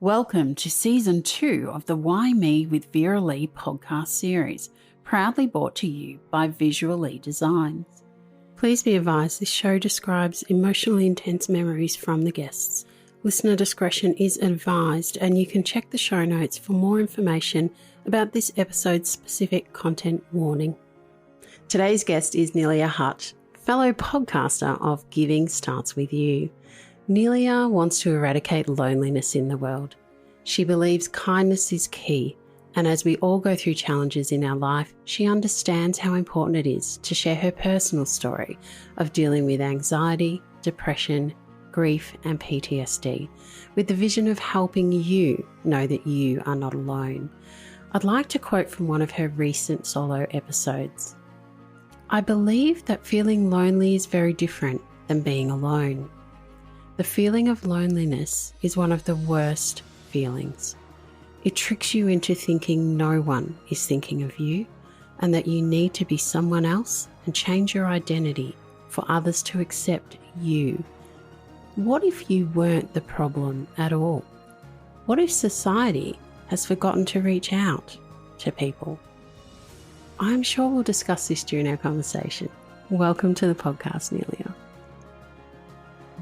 Welcome to Season 2 of the WhyMe with Vera-Lee podcast series, proudly brought to you by Vera-Lee Designs. Please be advised this show describes emotionally intense memories from the guests. Listener discretion is advised, and you can check the show notes for more information about this episode's specific content warning. Today's guest is Nelia Hutt, fellow podcaster of Giving Starts With You. Nelia wants to eradicate loneliness in the world. She believes kindness is key, and as we all go through challenges in our life, she understands how important it is to share her personal story of dealing with anxiety, depression, grief, and PTSD, with the vision of helping you know that you are not alone. I'd like to quote from one of her recent solo episodes. "I believe that feeling lonely is very different than being alone. The feeling of loneliness is one of the worst feelings. It tricks you into thinking no one is thinking of you and that you need to be someone else and change your identity for others to accept you. What if you weren't the problem at all? What if society has forgotten to reach out to people?" I'm sure we'll discuss this during our conversation. Welcome to the podcast, Nelia.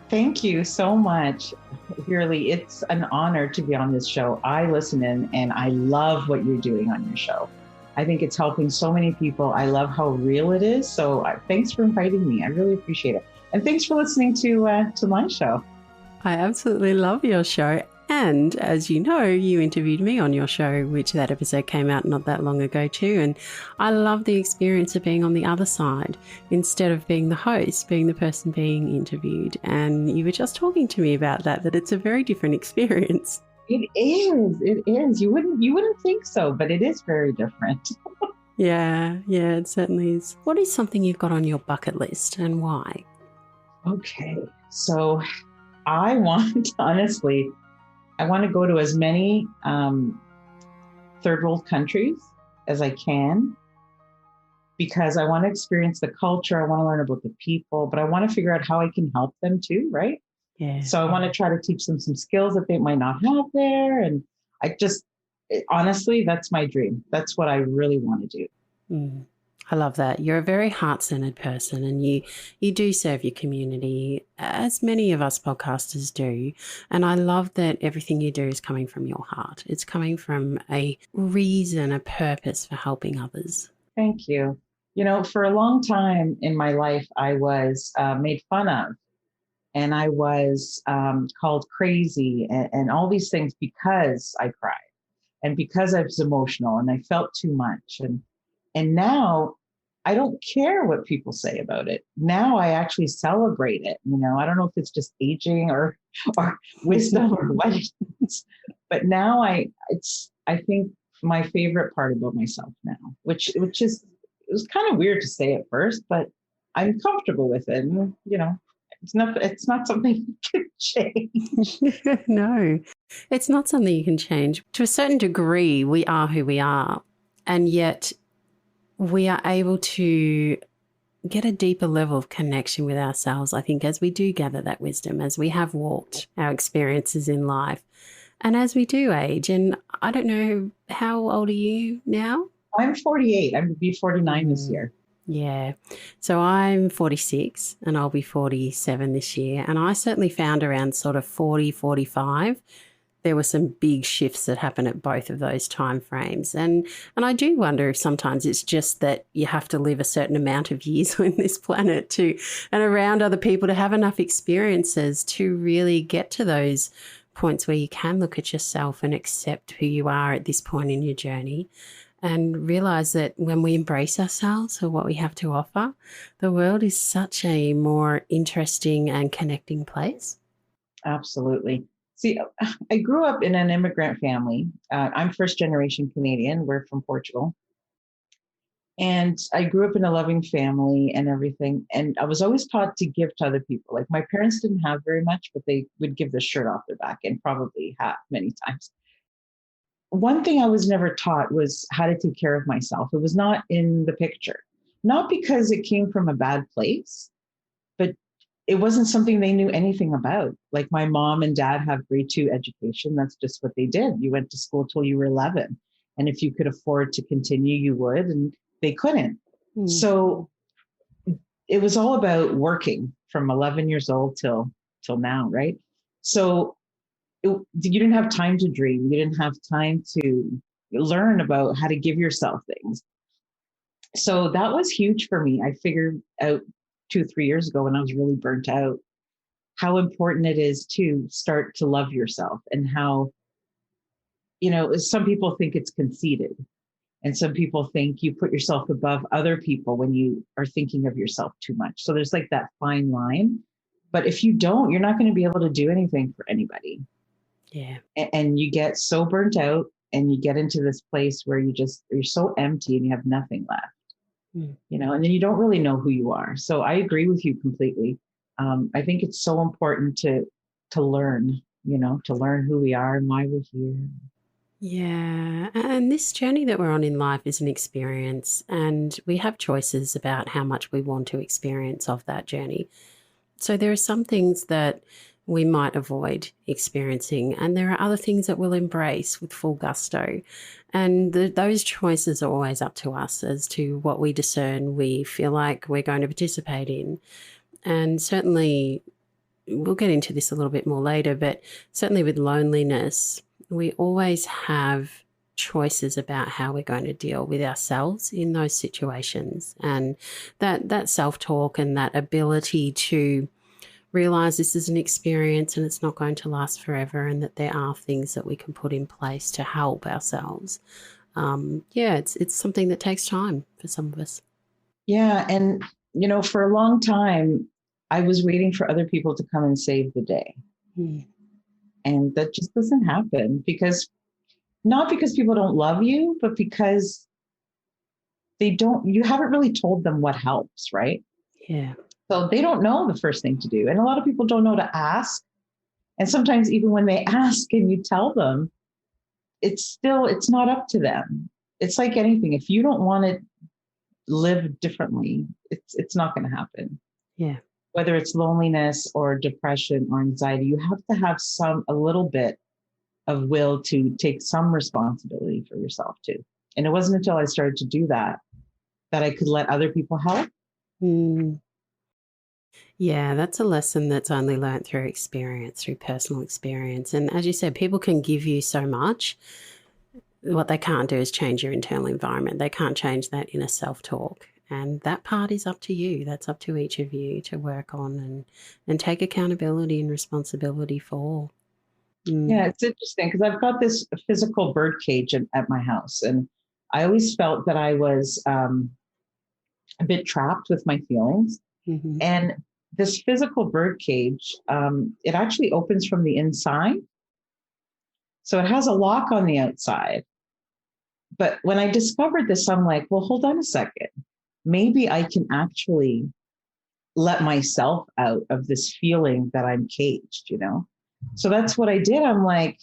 Thank you so much, Vera-Lee. It's an honor to be on this show. I listen in and I love what you're doing on your show. I think it's helping so many people. I love how real it is. So thanks for inviting me. I really appreciate it. And thanks for listening to my show. I absolutely love your show. And as you know, you interviewed me on your show, which that episode came out not that long ago too. And I love the experience of being on the other side instead of being the host, being the person being interviewed. And you were just talking to me about that it's a very different experience. It is. You wouldn't think so, but it is very different. Yeah, it certainly is. What is something you've got on your bucket list and why? Okay, so I want to go to as many third world countries as I can because I want to experience the culture. I want to learn about the people, but I want to figure out how I can help them too, right? Yeah. So I want to try to teach them some skills that they might not have there. And honestly, that's my dream. That's what I really want to do. Mm. I love that. You're a very heart-centered person and you do serve your community, as many of us podcasters do. And I love that everything you do is coming from your heart. It's coming from a reason, a purpose for helping others. Thank you. You know, for a long time in my life, I was made fun of and I was called crazy and all these things because I cried and because I was emotional and I felt too much. And now I don't care what people say about it. Now I actually celebrate it. You know, I don't know if it's just aging or wisdom or what it is, but now I think my favorite part about myself now, which is, it was kind of weird to say at first, but I'm comfortable with it. And, you know, it's not something you can change. No, it's not something you can change. To a certain degree, we are who we are. And yet we are able to get a deeper level of connection with ourselves, I think, as we do gather that wisdom, as we have walked our experiences in life, and as we do age. And I don't know, how old are you now? I'm 48. I'm going to be 49 this year. Yeah. So I'm 46 and I'll be 47 this year. And I certainly found around sort of 40, 45, there were some big shifts that happened at both of those time frames. And I do wonder if sometimes it's just that you have to live a certain amount of years on this planet and around other people to have enough experiences to really get to those points where you can look at yourself and accept who you are at this point in your journey and realize that when we embrace ourselves for what we have to offer, the world is such a more interesting and connecting place. Absolutely. See, I grew up in an immigrant family. I'm first generation Canadian. We're from Portugal. And I grew up in a loving family and everything. And I was always taught to give to other people. Like my parents didn't have very much, but they would give the shirt off their back and probably have many times. One thing I was never taught was how to take care of myself. It was not in the picture, not because it came from a bad place, but it wasn't something they knew anything about. Like my mom and dad have grade 2 education. That's just what they did. You went to school till you were 11. And if you could afford to continue, you would, and they couldn't. Mm. So it was all about working from 11 years old till now, right? So you didn't have time to dream. You didn't have time to learn about how to give yourself things. So that was huge for me. I figured out 2, 3 years ago when I was really burnt out how important it is to start to love yourself, and how, some people think it's conceited, and some people think you put yourself above other people when you are thinking of yourself too much. So there's like that fine line. But if you don't, you're not going to be able to do anything for anybody. Yeah. And you get so burnt out, and you get into this place where you're so empty and you have nothing left. Mm. And then you don't really know who you are. So I agree with you completely. I think it's so important to learn, to learn who we are and why we're here. Yeah, and this journey that we're on in life is an experience, and we have choices about how much we want to experience of that journey. So there are some things that we might avoid experiencing, and there are other things that we'll embrace with full gusto. And those choices are always up to us as to what we discern we feel like we're going to participate in. And certainly, we'll get into this a little bit more later, but certainly with loneliness, we always have choices about how we're going to deal with ourselves in those situations. And that self-talk and that ability to realize this is an experience and it's not going to last forever, and that there are things that we can put in place to help ourselves. It's something that takes time for some of us. Yeah. And, for a long time, I was waiting for other people to come and save the day. Mm. And that just doesn't happen, not because people don't love you, but because you haven't really told them what helps, right? Yeah. So they don't know the first thing to do. And a lot of people don't know to ask. And sometimes even when they ask and you tell them, it's not up to them. It's like anything. If you don't want to live differently, it's not going to happen. Yeah. Whether it's loneliness or depression or anxiety, you have to have a little bit of will to take some responsibility for yourself too. And it wasn't until I started to do that I could let other people help. Mm. Yeah, that's a lesson that's only learnt through experience, through personal experience. And as you said, people can give you so much. What they can't do is change your internal environment. They can't change that inner self-talk. And that part is up to you. That's up to each of you to work on and take accountability and responsibility for. Yeah, it's interesting because I've got this physical bird cage at my house. And I always felt that I was a bit trapped with my feelings. Mm-hmm. And this physical bird cage, it actually opens from the inside. So it has a lock on the outside. But when I discovered this, I'm like, well, hold on a second. Maybe I can actually let myself out of this feeling that I'm caged. So that's what I did. I'm like,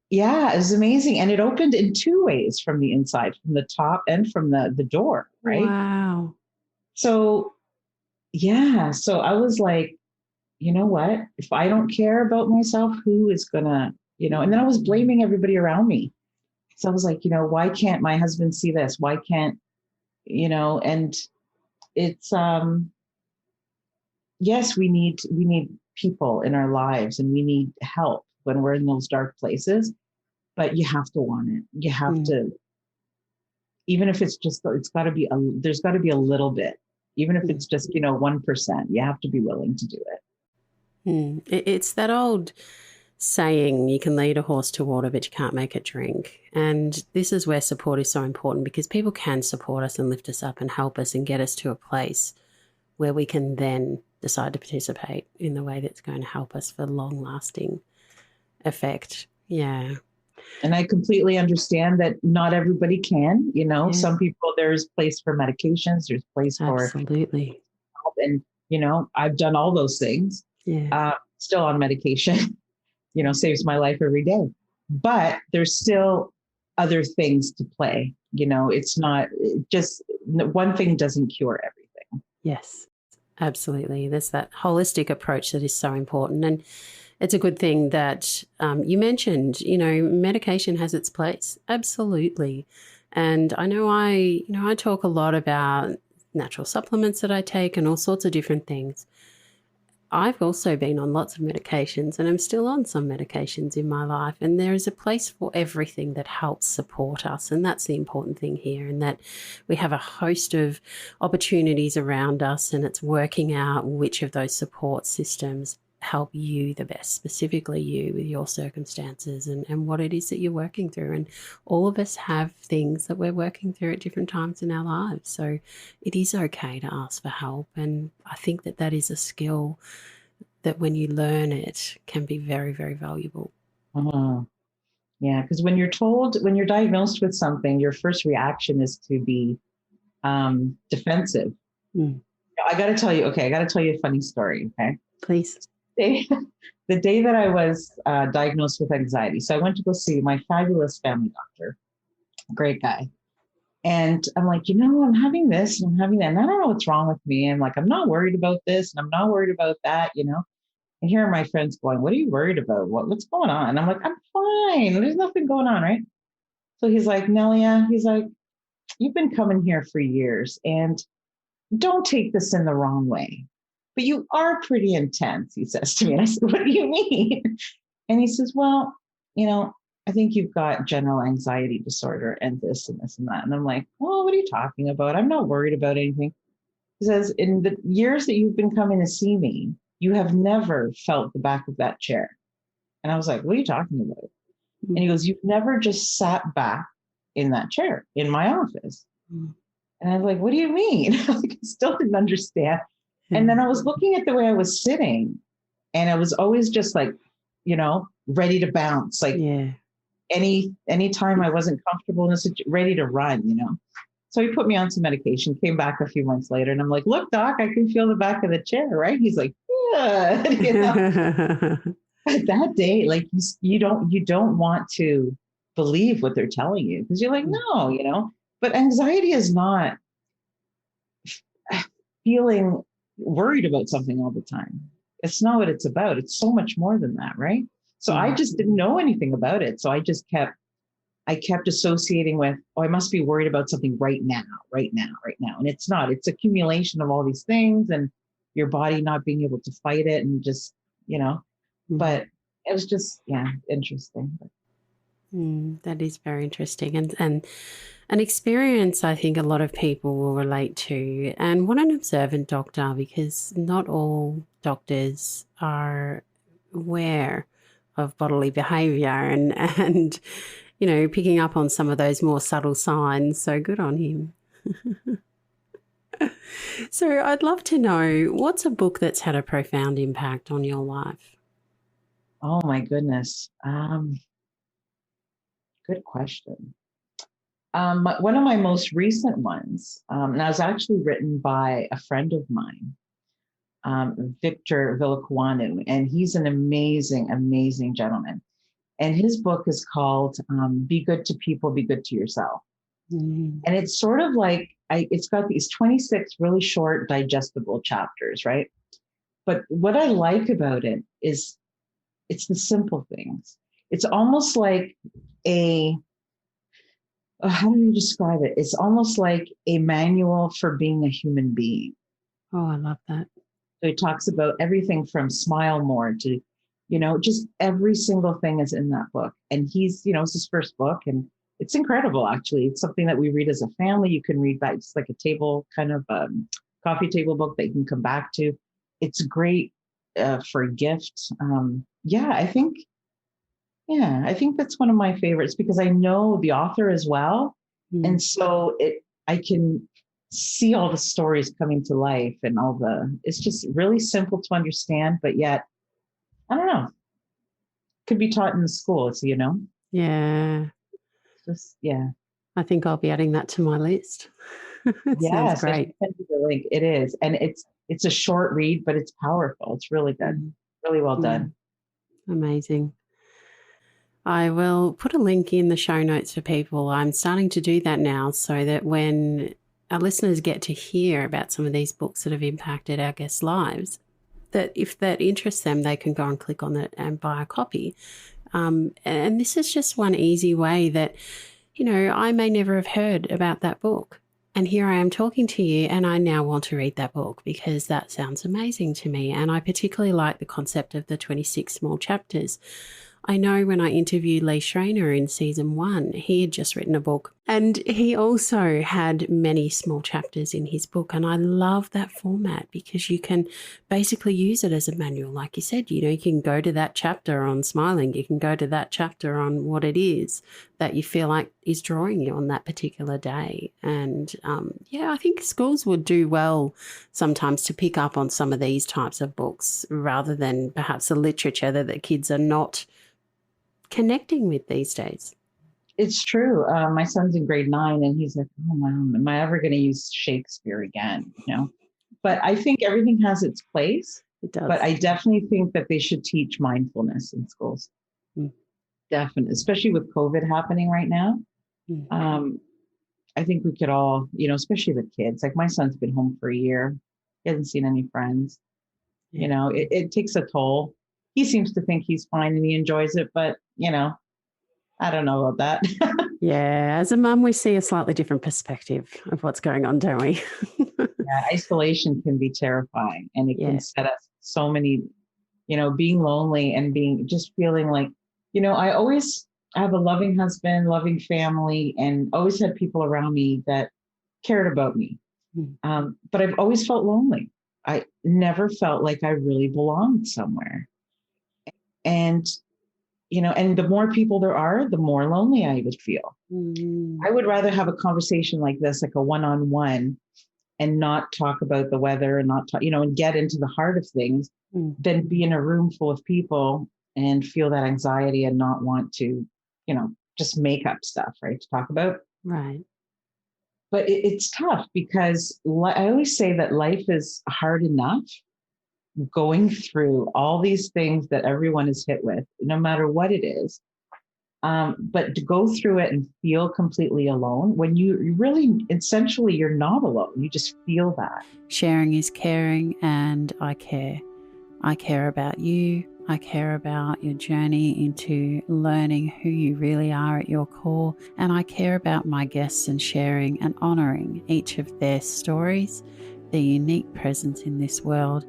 yeah, it was amazing. And it opened in two ways from the inside, from the top and from the door, right? Wow. So, yeah. So I was like, you know what? If I don't care about myself, who is gonna, and then I was blaming everybody around me. So I was like, why can't my husband see this? Why can't, and it's, yes, we need people in our lives, and we need help when we're in those dark places, but you have to want it. You have to, even if it's just, there's got to be a little bit, even if it's just, 1%, you have to be willing to do it. It's that old saying, you can lead a horse to water, but you can't make it drink. And this is where support is so important, because people can support us and lift us up and help us and get us to a place where we can then decide to participate in the way that's going to help us for long-lasting effect. Yeah. And I completely understand that not everybody can, some people, there's place for medications, there's place for absolutely help. And, I've done all those things. Yeah. Still on medication, saves my life every day. But there's still other things to play. It's not just one thing doesn't cure everything. Yes, Absolutely. There's that holistic approach that is so important. And it's a good thing that you mentioned, medication has its place. Absolutely. And I talk a lot about natural supplements that I take and all sorts of different things. I've also been on lots of medications and I'm still on some medications in my life. And there is a place for everything that helps support us. And that's the important thing here, and that we have a host of opportunities around us, and it's working out which of those support systems help you the best, specifically you with your circumstances and what it is that you're working through. And all of us have things that we're working through at different times in our lives. So it is okay to ask for help. And I think that that is a skill that when you learn it can be very, very valuable. Mhm. Yeah, because when you're diagnosed with something, your first reaction is to be defensive. Mm. I got to tell you, okay, I got to tell you a funny story. Okay. Please. The day that I was diagnosed with anxiety, so I went to go see my fabulous family doctor, great guy. And I'm like, I'm having this and I'm having that. And I don't know what's wrong with me. I'm like, I'm not worried about this and I'm not worried about that. And here are my friends going, what are you worried about? What's going on? And I'm like, I'm fine. There's nothing going on, right? So he's like, Nelia, he's like, you've been coming here for years and don't take this in the wrong way, but you are pretty intense, he says to me. And I said, what do you mean? And he says, well, I think you've got general anxiety disorder and this and this and that. And I'm like, oh, what are you talking about? I'm not worried about anything. He says, in the years that you've been coming to see me, you have never felt the back of that chair. And I was like, what are you talking about? Mm. And he goes, you've never just sat back in that chair in my office. Mm. And I was like, what do you mean? I still didn't understand. And then I was looking at the way I was sitting, and I was always just like, ready to bounce. Like any time I wasn't comfortable in a situation, ready to run. So he put me on some medication, came back a few months later, and I'm like, look, doc, I can feel the back of the chair, right? He's like, yeah. That day, like you don't want to believe what they're telling you, because you're like, no. But anxiety is not feeling worried about something all the time. It's not what it's about. It's so much more than that, right? So I just didn't know anything about it. So I kept associating with, I must be worried about something right now, right now, right now. And it's not. It's accumulation of all these things and your body not being able to fight it and just, but it was just, interesting. That is very interesting, and an experience I think a lot of people will relate to. And what an observant doctor, because not all doctors are aware of bodily behaviour and picking up on some of those more subtle signs. So good on him. So I'd love to know, what's a book that's had a profound impact on your life? Oh my goodness. Good question. One of my most recent ones, and that was actually written by a friend of mine, Victor Villacuanu, and he's an amazing, amazing gentleman. And his book is called Be Good to People, Be Good to Yourself. And it's sort of like, it's got these 26 really short, digestible chapters, right? But what I like about it is it's the simple things. It's almost like how do you describe it? It's almost like a manual for being a human being. Oh, I love that. So he talks about everything from smile more to, just every single thing is in that book. And he's, it's his first book, and it's incredible, actually. It's something that we read as a family. You can read that. It's like a table, kind of coffee table book that you can come back to. It's great for a gift. I think that's one of my favorites because I know the author as well. And so I can see all the stories coming to life and it's just really simple to understand, but yet, I don't know, could be taught in the schools, Yeah. Just, yeah. I think I'll be adding that to my list. It sounds great. Send you the link. It is. And it's a short read, but it's powerful. It's really good. Really well done. Amazing. I will put a link in the show notes for people. I'm starting to do that now so that when our listeners get to hear about some of these books that have impacted our guests' lives, that if that interests them, they can go and click on it and buy a copy. And this is just one easy way that, I may never have heard about that book. And here I am talking to you, and I now want to read that book because that sounds amazing to me. And I particularly like the concept of the 26 small chapters. I know when I interviewed Lee Schreiner in season 1, he had just written a book, and he also had many small chapters in his book. And I love that format because you can basically use it as a manual. Like you said, you can go to that chapter on smiling. You can go to that chapter on what it is that you feel like is drawing you on that particular day. And I think schools would do well sometimes to pick up on some of these types of books rather than perhaps the literature that the kids are not connecting with these days. It's true. My son's in grade 9 and he's like, oh, Mom, am I ever going to use Shakespeare again? But I think everything has its place. It does. But I definitely think that they should teach mindfulness in schools. Definitely, especially with COVID happening right now. I think we could all, especially the kids. Like my son's been home for a year. He hasn't seen any friends. It takes a toll. He seems to think he's fine and he enjoys it, but I don't know about that. Yeah, as a mum, we see a slightly different perspective of what's going on, don't we? Yeah, isolation can be terrifying, and it can set us so many, being lonely and just feeling like, I always have a loving husband, loving family, and always had people around me that cared about me. But I've always felt lonely. I never felt like I really belonged somewhere. And and the more people there are, the more lonely I would feel. I would rather have a conversation like this, like a one-on-one, and not talk about the weather and not talk, and get into the heart of things than be in a room full of people and feel that anxiety and not want to, just make up stuff, right, to talk about. Right. But it's tough because I always say that life is hard enough going through all these things that everyone is hit with, no matter what it is. But to go through it and feel completely alone when you really, essentially, you're not alone. You just feel that. Sharing is caring, and I care. I care about you. I care about your journey into learning who you really are at your core. And I care about my guests and sharing and honouring each of their stories, their unique presence in this world,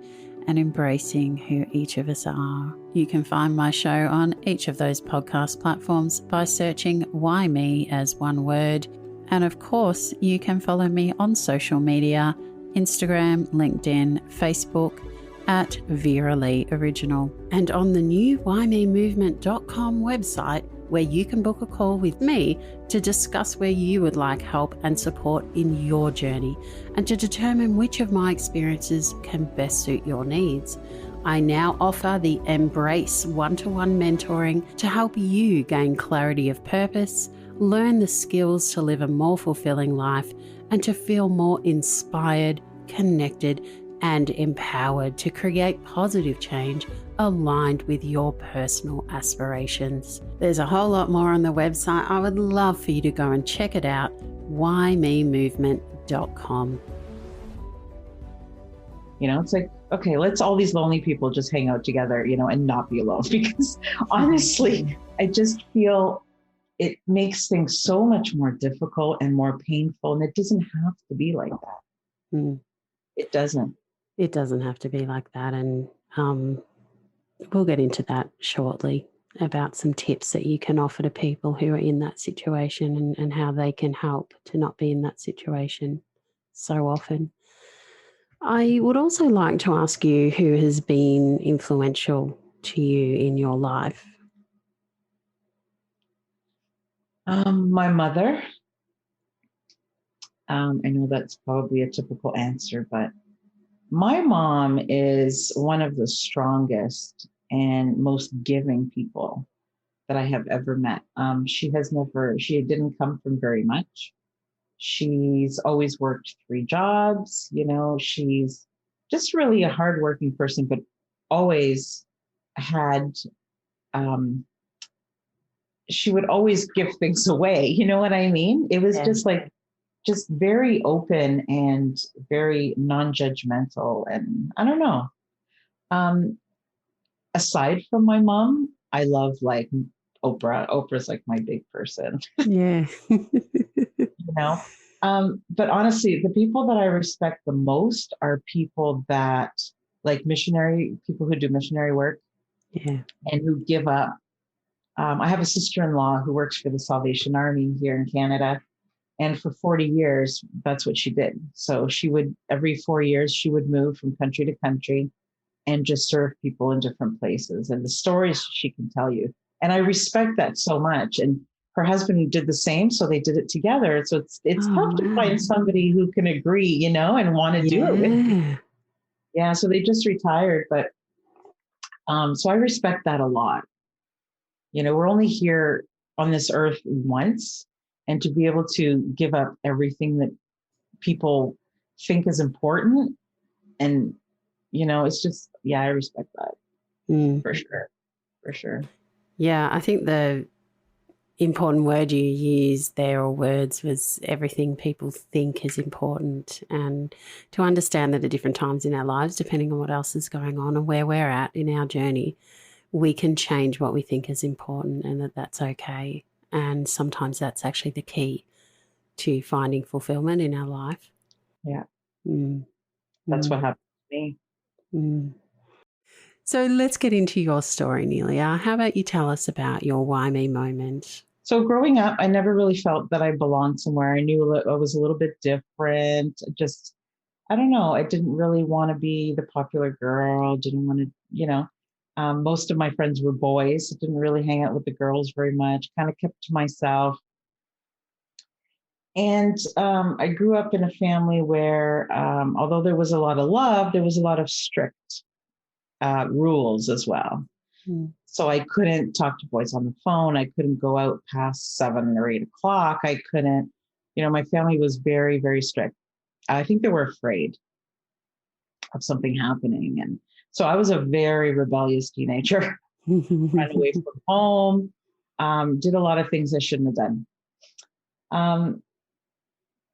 and embracing who each of us are. You can find my show on each of those podcast platforms by searching WhyMe as one word. And of course, you can follow me on social media, Instagram, LinkedIn, Facebook, at Vera-Lee Original, and on the new WhyMeMovement.com website, where you can book a call with me to discuss where you would like help and support in your journey and to determine which of my experiences can best suit your needs. I now offer the Embrace one-to-one mentoring to help you gain clarity of purpose, learn the skills to live a more fulfilling life, and to feel more inspired, connected, and empowered to create positive change aligned with your personal aspirations. There's a whole lot more on the website. I would love for you to go and check it out, WhyMeMovement.com. It's like, okay, let's all these lonely people just hang out together, and not be alone. Because honestly, I just feel it makes things so much more difficult and more painful. And it doesn't have to be like that. It doesn't. It doesn't have to be like that. And we'll get into that shortly about some tips that you can offer to people who are in that situation and how they can help to not be in that situation so often. I would also like to ask you who has been influential to you in your life. My mother. I know that's probably a typical answer, but my mom is one of the strongest and most giving people that I have ever met. She didn't come from very much. She's always worked 3 jobs. She's just really a hardworking person, but always had, she would always give things away. You know what I mean? It was just like, just very open and very non-judgmental. And I don't know. Um, Aside from my mom, I love like Oprah. Oprah's like my big person, Yeah. you know. But honestly, the people that I respect the most are people that like missionary people who do missionary work Yeah. and who give up. I have a sister-in-law who works for the Salvation Army here in Canada, and for 40 years, that's what she did. So she would every 4 years she would move from country to country and just serve people in different places and the stories she can tell you. And I respect that so much. And her husband who did the same, so they did it together. So it's Oh, tough to wow. find somebody who can agree, and want to do it with you. Yeah. Yeah, so they just retired, but so I respect that a lot. We're only here on this earth once, and to be able to give up everything that people think is important, and it's just, yeah, I respect that Mm. for sure, for sure. Yeah, I think the important word you used there, or words, was everything people think is important, and to understand that at different times in our lives, depending on what else is going on and where we're at in our journey, we can change what we think is important, and that's okay. And sometimes that's actually the key to finding fulfillment in our life. Yeah, Mm, that's mm, what happened to me. mm. So let's get into your story, Nelia. How about you tell us about your WhyMe moment? So growing up, I never really felt that I belonged somewhere. I knew I was a little bit different. Just, I don't know. I didn't really want to be the popular girl. Didn't want to, most of my friends were boys. I didn't really hang out with the girls very much. Kind of kept to myself. And I grew up in a family where, although there was a lot of love, there was a lot of strict rules as well. Mm. So I couldn't talk to boys on the phone. I couldn't go out past 7 or 8 o'clock. I couldn't, my family was very, very strict. I think they were afraid of something happening. And so I was a very rebellious teenager, ran away from home, did a lot of things I shouldn't have done.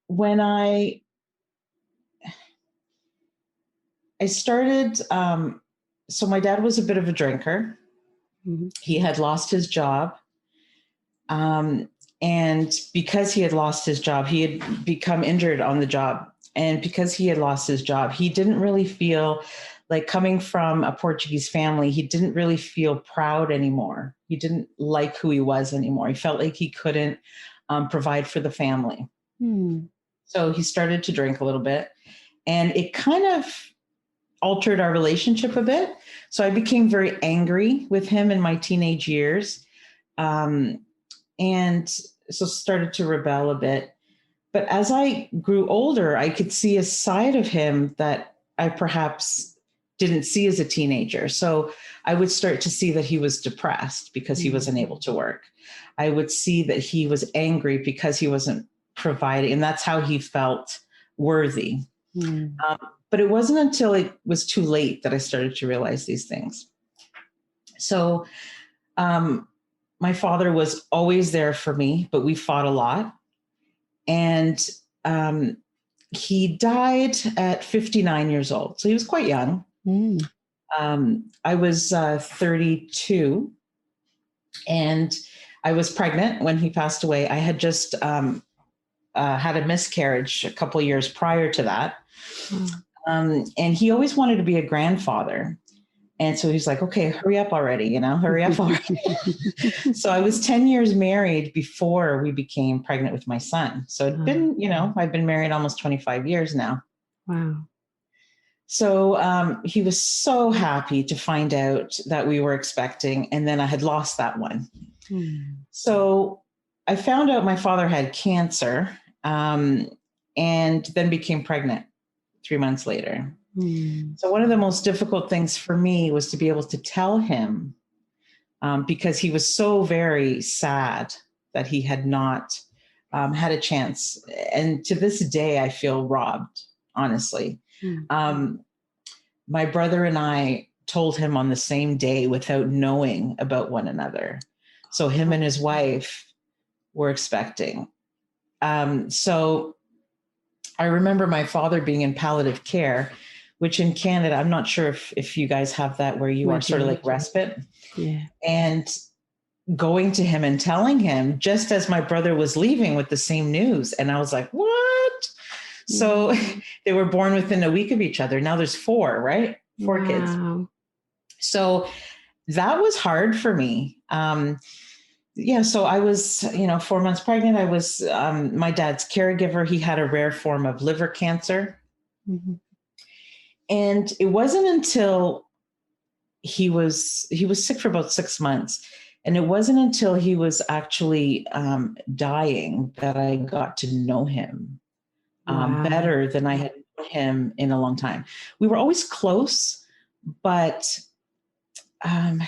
When I started, so my dad was a bit of a drinker. Mhm. He had lost his job. And because he had lost his job, he had become injured on the job. And because he had lost his job, he didn't really feel like, coming from a Portuguese family, he didn't really feel proud anymore. He didn't like who he was anymore. He felt like he couldn't provide for the family. Mm. So he started to drink a little bit, and it kind of altered our relationship a bit. So I became very angry with him in my teenage years. Um, and so started to rebel a bit. But as I grew older, I could see a side of him that I perhaps didn't see as a teenager. So I would start to see that he was depressed because he wasn't able to work. I would see that he was angry because he wasn't providing, and that's how he felt worthy. Mm. But it wasn't until it was too late that I started to realize these things. So my father was always there for me, but we fought a lot. And he died at 59 years old. So he was quite young. Mm. I was 32, and I was pregnant when he passed away. I had just had a miscarriage a couple of years prior to that. And he always wanted to be a grandfather. And so he's like, okay, hurry up already, hurry up already. So I was 10 years married before we became pregnant with my son. So it'd been, I've been married almost 25 years now. Wow. So he was so happy to find out that we were expecting, and then I had lost that one. Mm. So I found out my father had cancer, and then became pregnant 3 months later. Mm. So one of the most difficult things for me was to be able to tell him, because he was so very sad that he had not had a chance. And to this day, I feel robbed, honestly. Mm. My brother and I told him on the same day without knowing about one another. So him and his wife were expecting. So I remember my father being in palliative care, which in Canada, I'm not sure if you guys have that where you We are sort of do. like respite. Yeah. And going to him and telling him just as my brother was leaving with the same news. And I was like, what? So they were born within a week of each other. Now there's four, right? Four kids. Wow. So that was hard for me. Yeah, so I was, 4 months pregnant. I was my dad's caregiver. He had a rare form of liver cancer. Mm-hmm. And it wasn't until he was sick for about 6 months. And it wasn't until he was actually dying that I got to know him Wow. better than I had known him in a long time. We were always close, but I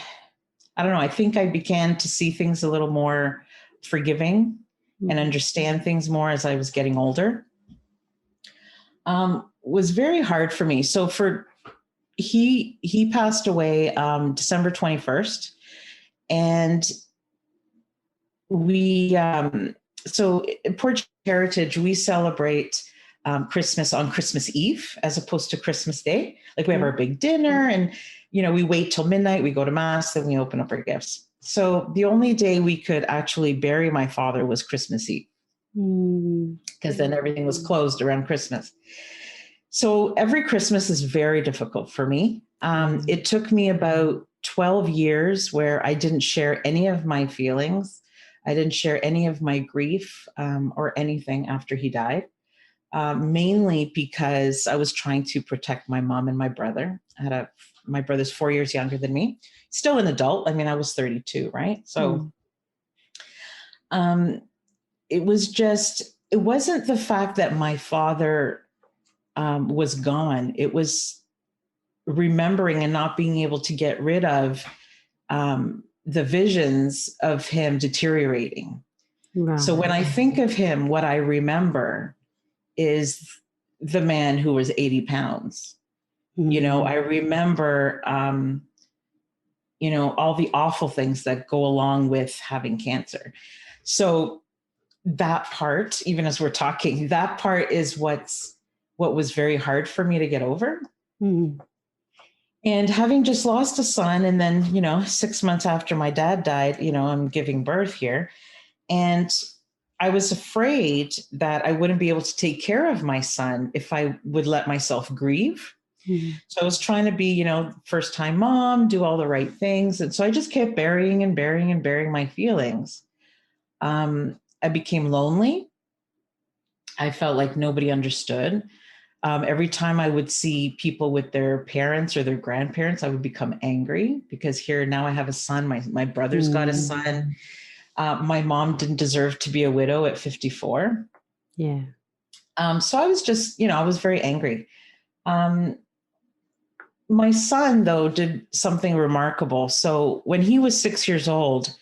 don't know. I think I began to see things a little more forgiving and understand things more as I was getting older. Was very hard for me. So he passed away December 21st, and we so in Portuguese Heritage we celebrate Christmas on Christmas Eve as opposed to Christmas Day. Like we have our big dinner, and we wait till midnight, we go to mass, then we open up our gifts. So the only day we could actually bury my father was Christmas Eve, because then everything was closed around Christmas. So every Christmas is very difficult for me. It took me about 12 years where I didn't share any of my feelings. I didn't share any of my grief or anything after he died, mainly because I was trying to protect my mom and my brother. My brother's 4 years younger than me, still an adult. I mean, I was 32, right? So it wasn't the fact that my father was gone. It was remembering and not being able to get rid of the visions of him deteriorating. Right. So when I think of him, what I remember is the man who was 80 pounds. I remember, all the awful things that go along with having cancer. So that part, even as we're talking, that part is what was very hard for me to get over. And having just lost a son, and then, 6 months after my dad died, I'm giving birth here. And I was afraid that I wouldn't be able to take care of my son if I would let myself grieve. So I was trying to be, first time mom, do all the right things. And so I just kept burying and burying and burying my feelings. I became lonely. I felt like nobody understood. Every time I would see people with their parents or their grandparents, I would become angry because here now I have a son. My brother's got a son. My mom didn't deserve to be a widow at 54. Yeah. So I was just, I was very angry. My son, though, did something remarkable. So when he was 6 years old,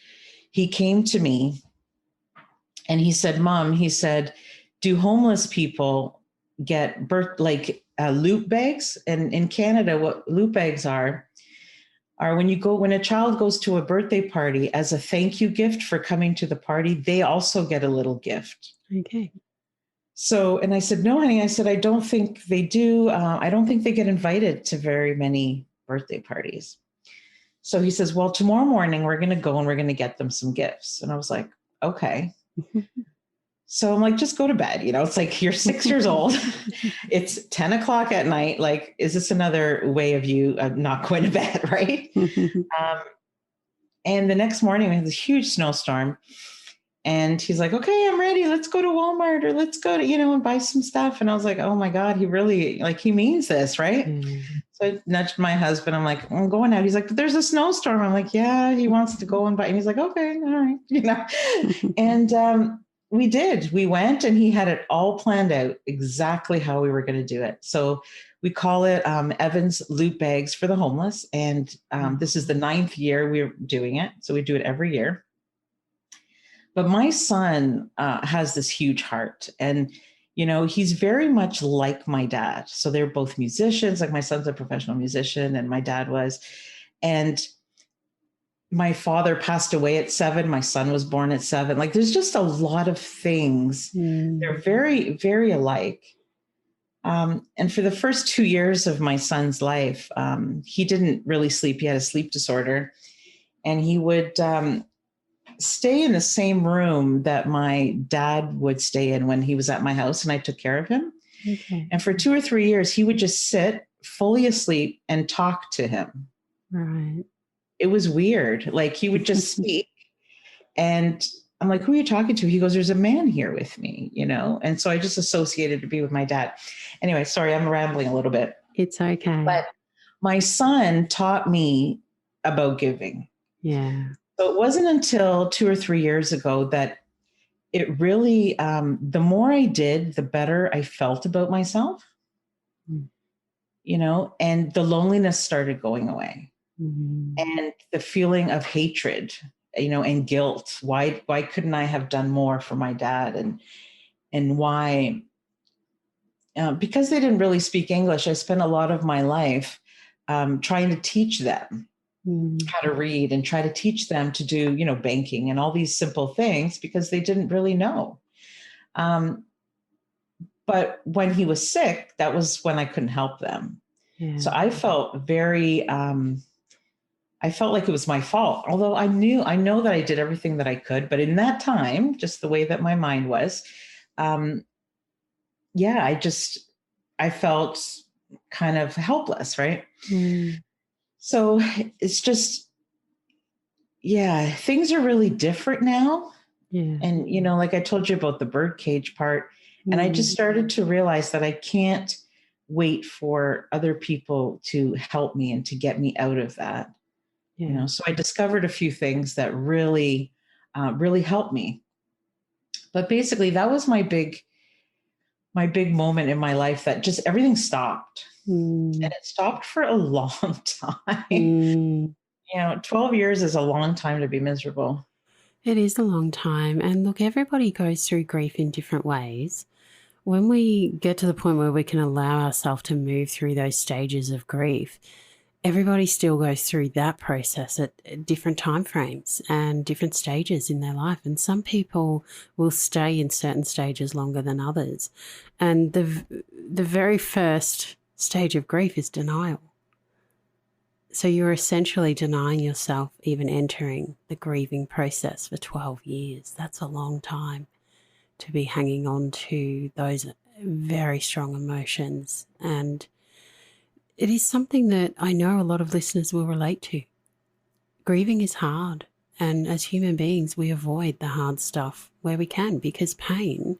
he came to me and he said, Mom, he said, do homeless people get loot bags? And in Canada, what loot bags are when a child goes to a birthday party as a thank you gift for coming to the party, they also get a little gift. Okay. So, and I said, no, honey, I said, I don't think they do. I don't think they get invited to very many birthday parties. So he says, well, tomorrow morning we're going to go and we're going to get them some gifts. And I was like, okay. So I'm like, just go to bed. It's like, you're 6 years old. It's 10 o'clock at night. Like, is this another way of you not going to bed? Right. And the next morning we had this huge snowstorm. And he's like, okay, I'm ready. Let's go to Walmart or let's go to, and buy some stuff. And I was like, oh my God, he really, he means this, right? So I nudged my husband. I'm like, I'm going out. He's like, but there's a snowstorm. I'm like, yeah, he wants to go and buy. And he's like, okay, all right. And we did. We went and he had it all planned out exactly how we were going to do it. So we call it Evan's Loot Bags for the Homeless. And this is the 9th year we're doing it. So we do it every year. But my son has this huge heart, and, he's very much like my dad. So they're both musicians. Like my son's a professional musician and my dad was. And my father passed away at 7. My son was born at 7. Like there's just a lot of things. They're very, very alike. And for the first 2 years of my son's life, he didn't really sleep. He had a sleep disorder, and he would stay in the same room that my dad would stay in when he was at my house and I took care of him. Okay. And for 2 or 3 years, he would just sit fully asleep and talk to him. Right. It was weird. Like he would just speak. And I'm like, who are you talking to? He goes, there's a man here with me, And so I just associated to be with my dad. Anyway, sorry, I'm rambling a little bit. It's okay. But my son taught me about giving. Yeah. So it wasn't until 2 or 3 years ago that it really, the more I did, the better I felt about myself, Mm. And the loneliness started going away. Mm. And the feeling of hatred, and guilt. Why couldn't I have done more for my dad? And why? Because they didn't really speak English, I spent a lot of my life trying to teach them how to read and try to teach them to do, banking and all these simple things because they didn't really know. But when he was sick, that was when I couldn't help them. Yeah. So I felt very, I felt like it was my fault, although I know that I did everything that I could. But in that time, just the way that my mind was, I felt kind of helpless, right? Mm. So it's just, things are really different now. Yeah. And, like I told you about the birdcage part, and I just started to realize that I can't wait for other people to help me and to get me out of that. Yeah. So I discovered a few things that really, really helped me. But basically, that was my big moment in my life that just everything stopped. And it stopped for a long time. 12 years is a long time to be miserable. It is a long time. And look, everybody goes through grief in different ways. When we get to the point where we can allow ourselves to move through those stages of grief, everybody still goes through that process at different time frames and different stages in their life. And some people will stay in certain stages longer than others. And the very first stage of grief is denial. So you're essentially denying yourself even entering the grieving process for 12 years. That's a long time to be hanging on to those very strong emotions. And it is something that I know a lot of listeners will relate to. Grieving is hard. And as human beings, we avoid the hard stuff where we can because pain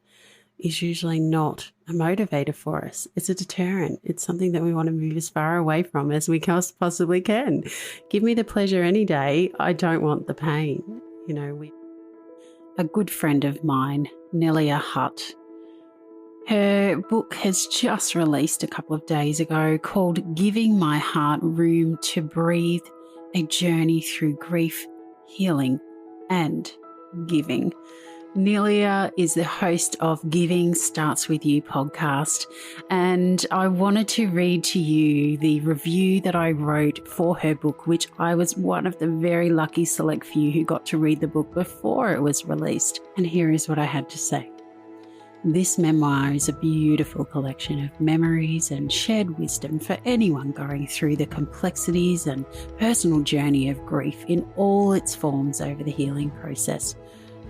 is usually not a motivator for us. It's a deterrent. It's something that we want to move as far away from as we possibly can. Give me the pleasure any day. I don't want the pain. A good friend of mine, Nelia Hutt, her book has just released a couple of days ago called Giving My Heart Room to Breathe, a journey through grief, healing and giving. Nelia is the host of Giving Starts With You podcast, and I wanted to read to you the review that I wrote for her book, which I was one of the very lucky select few who got to read the book before it was released. And here is what I had to say. This memoir is a beautiful collection of memories and shared wisdom for anyone going through the complexities and personal journey of grief in all its forms over the healing process.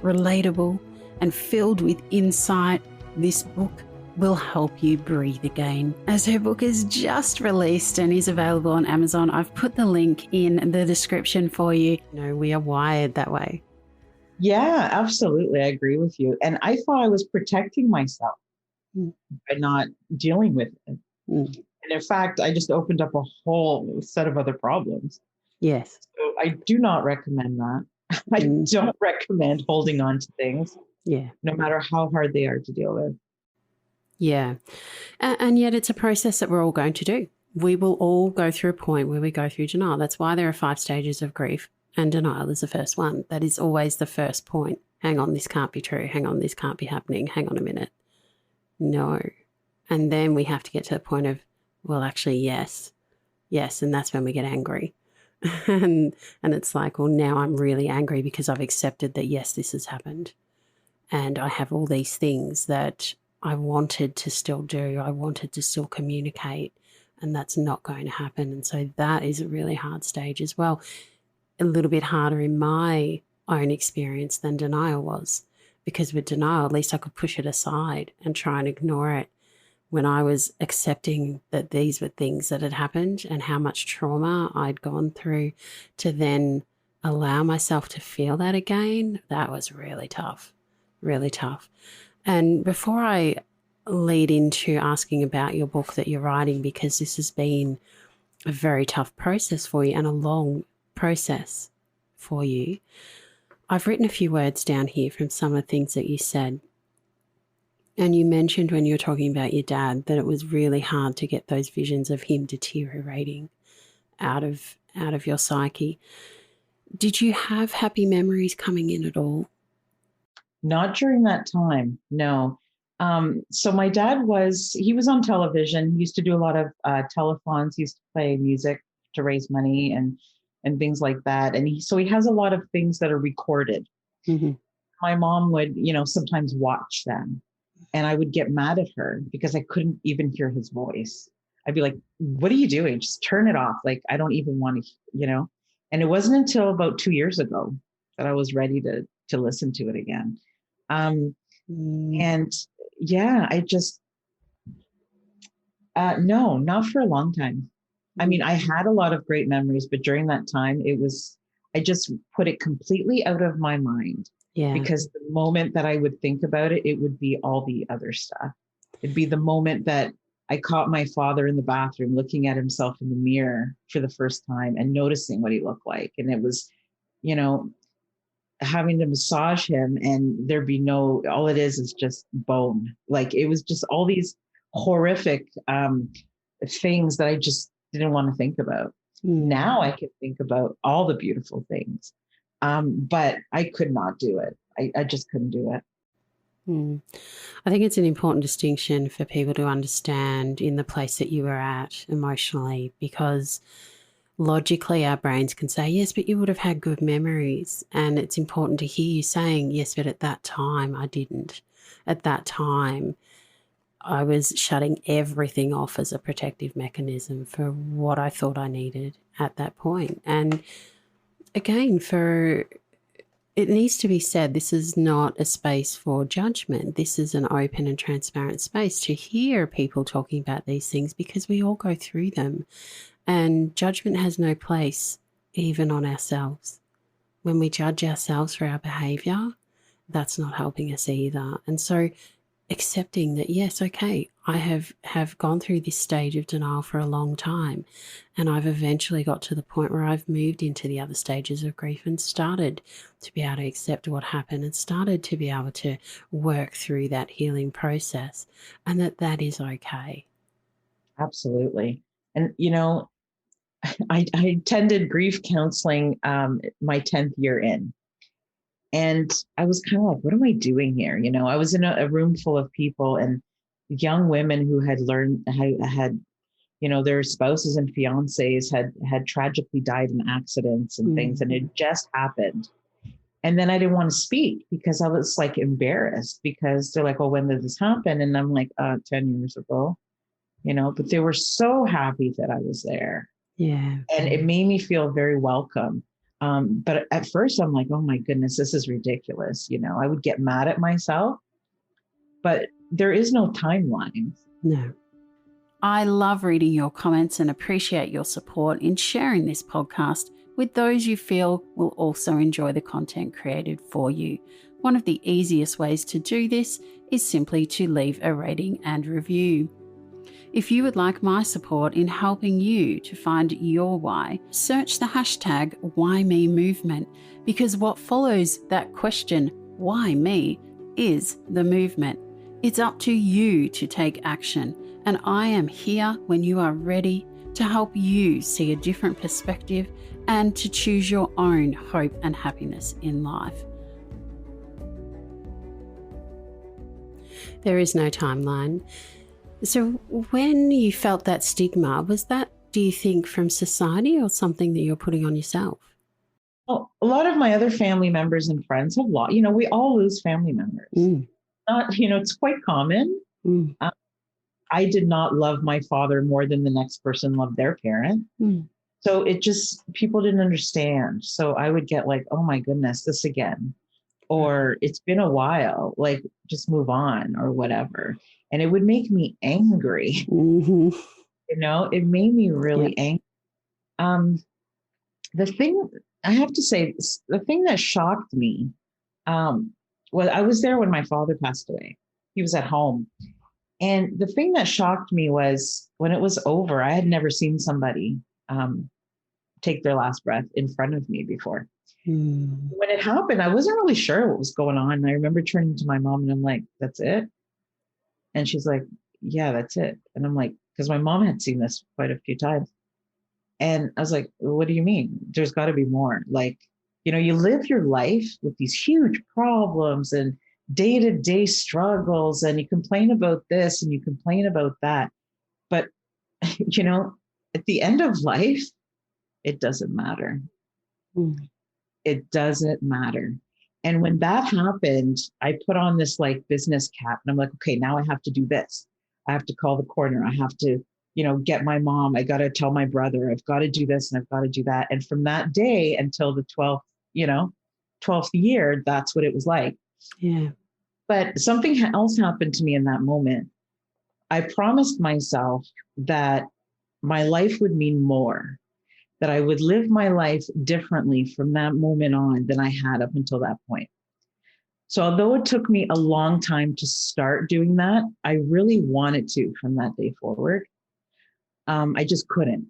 Relatable and filled with insight, this book will help you breathe again. As her book is just released and is available on Amazon, I've put the link in the description for you. We are wired that way. Yeah, absolutely. I agree with you. And I thought I was protecting myself by not dealing with it. And in fact, I just opened up a whole set of other problems. Yes. So I do not recommend that. I don't recommend holding on to things, no matter how hard they are to deal with. Yeah. And yet it's a process that we're all going to do. We will all go through a point where we go through denial. That's why there are 5 stages of grief, and denial is the first one. That is always the first point. Hang on, this can't be true. Hang on, this can't be happening. Hang on a minute. No. And then we have to get to the point of, well, actually, yes. Yes, and that's when we get angry. and it's like, well, now I'm really angry because I've accepted that, yes, this has happened. And I have all these things that I wanted to still do. I wanted to still communicate, and that's not going to happen. And so that is a really hard stage as well. A little bit harder in my own experience than denial was, because with denial, at least I could push it aside and try and ignore it. When I was accepting that these were things that had happened and how much trauma I'd gone through, to then allow myself to feel that again, that was really tough, really tough. And before I lead into asking about your book that you're writing, because this has been a very tough process for you and a long process for you, I've written a few words down here from some of the things that you said. And you mentioned when you were talking about your dad that it was really hard to get those visions of him deteriorating out of your psyche. Did you have happy memories coming in at all? Not during that time, no. So my dad he was on television. He used to do a lot of telethons. He used to play music to raise money and things like that. And so he has a lot of things that are recorded. Mm-hmm. My mom would, sometimes watch them, and I would get mad at her because I couldn't even hear his voice. I'd be like, "What are you doing? Just turn it off. Like, I don't even want to." And it wasn't until about 2 years ago that I was ready to listen to it again. And yeah, I just, no, not for a long time. I mean, I had a lot of great memories, but during that time, I just put it completely out of my mind. Yeah. Because the moment that I would think about it, it would be all the other stuff. It'd be the moment that I caught my father in the bathroom looking at himself in the mirror for the first time and noticing what he looked like. And it was, having to massage him, and there'd be all it is just bone. Like, it was just all these horrific things that I just didn't want to think about. Now I can think about all the beautiful things. But I could not do it. I just couldn't do it. I think it's an important distinction for people to understand in the place that you were at emotionally, because logically our brains can say, yes, but you would have had good memories. And it's important to hear you saying, yes, but at that time I didn't. At that time I was shutting everything off as a protective mechanism for what I thought I needed at that point. And again, it needs to be said, this is not a space for judgment. This is an open and transparent space to hear people talking about these things, because we all go through them. And judgment has no place even on ourselves. When we judge ourselves for our behavior, that's not helping us either. And so accepting that, yes, okay, I have gone through this stage of denial for a long time, and I've eventually got to the point where I've moved into the other stages of grief and started to be able to accept what happened and started to be able to work through that healing process, and that is okay. Absolutely. And, I attended grief counseling my 10th year in. And I was kind of like, what am I doing here? I was in a room full of people and young women who had learned, had their spouses and fiancés had tragically died in accidents and things. And it just happened. And then I didn't want to speak because I was like embarrassed, because they're like, well, when did this happen? And I'm like, 10 years ago, but they were so happy that I was there. Yeah. And it made me feel very welcome. But at first I'm like, oh my goodness, this is ridiculous. I would get mad at myself, but there is no timeline. No. I love reading your comments and appreciate your support in sharing this podcast with those you feel will also enjoy the content created for you. One of the easiest ways to do this is simply to leave a rating and review. If you would like my support in helping you to find your why, search the hashtag WhyMe Movement, because what follows that question, why me, is the movement. It's up to you to take action, and I am here when you are ready to help you see a different perspective and to choose your own hope and happiness in life. There is no timeline. So when you felt that stigma, was that, do you think, from society or something that you're putting on yourself? Well, a lot of my other family members and friends have lost, we all lose family members. Not, it's quite common. Mm. I did not love my father more than the next person loved their parent. Mm. So it just, people didn't understand. So I would get like, oh my goodness, this again. Or it's been a while, like just move on or whatever. And it would make me angry. Mm-hmm. It made me Yep. really angry. Um, the thing I have to say, the thing that shocked me, well, I was there when my father passed away. He was at home. And the thing that shocked me was when it was over, I had never seen somebody um, take their last breath in front of me before. Mm. When it happened, I wasn't really sure what was going on. And I remember turning to my mom and I'm like, that's it? And she's like, yeah, that's it. And I'm like, because my mom had seen this quite a few times. And I was like, what do you mean? There's got to be more. Like, you live your life with these huge problems and day to day struggles, and you complain about this and you complain about that. But, at the end of life, it doesn't matter. Mm. It doesn't matter. And when that happened, I put on this like business cap and I'm like, okay, now I have to do this. I have to call the corner. I have to, get my mom. I got to tell my brother, I've got to do this and I've got to do that. And from that day until the 12th, 12th year, that's what it was like. Yeah. But something else happened to me in that moment. I promised myself that my life would mean more, that I would live my life differently from that moment on than I had up until that point. So although it took me a long time to start doing that, I really wanted to from that day forward. I just couldn't.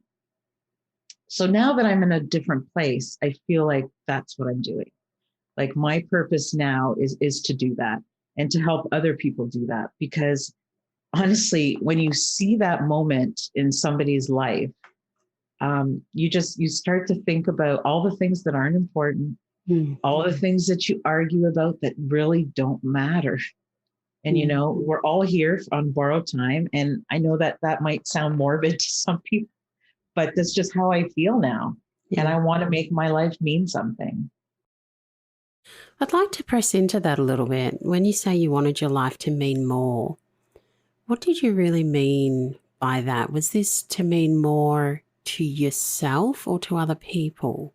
So now that I'm in a different place, I feel like that's what I'm doing. Like my purpose now is to do that and to help other people do that. Because honestly, when you see that moment in somebody's life, you start to think about all the things that aren't important, Mm. all the things that you argue about that really don't matter. And, we're all here on borrowed time. And I know that that might sound morbid to some people, but that's just how I feel now. And Yeah. I want to make my life mean something. I'd like to press into that a little bit. When you say you wanted your life to mean more, what did you really mean by that? Was this to mean more to yourself or to other people?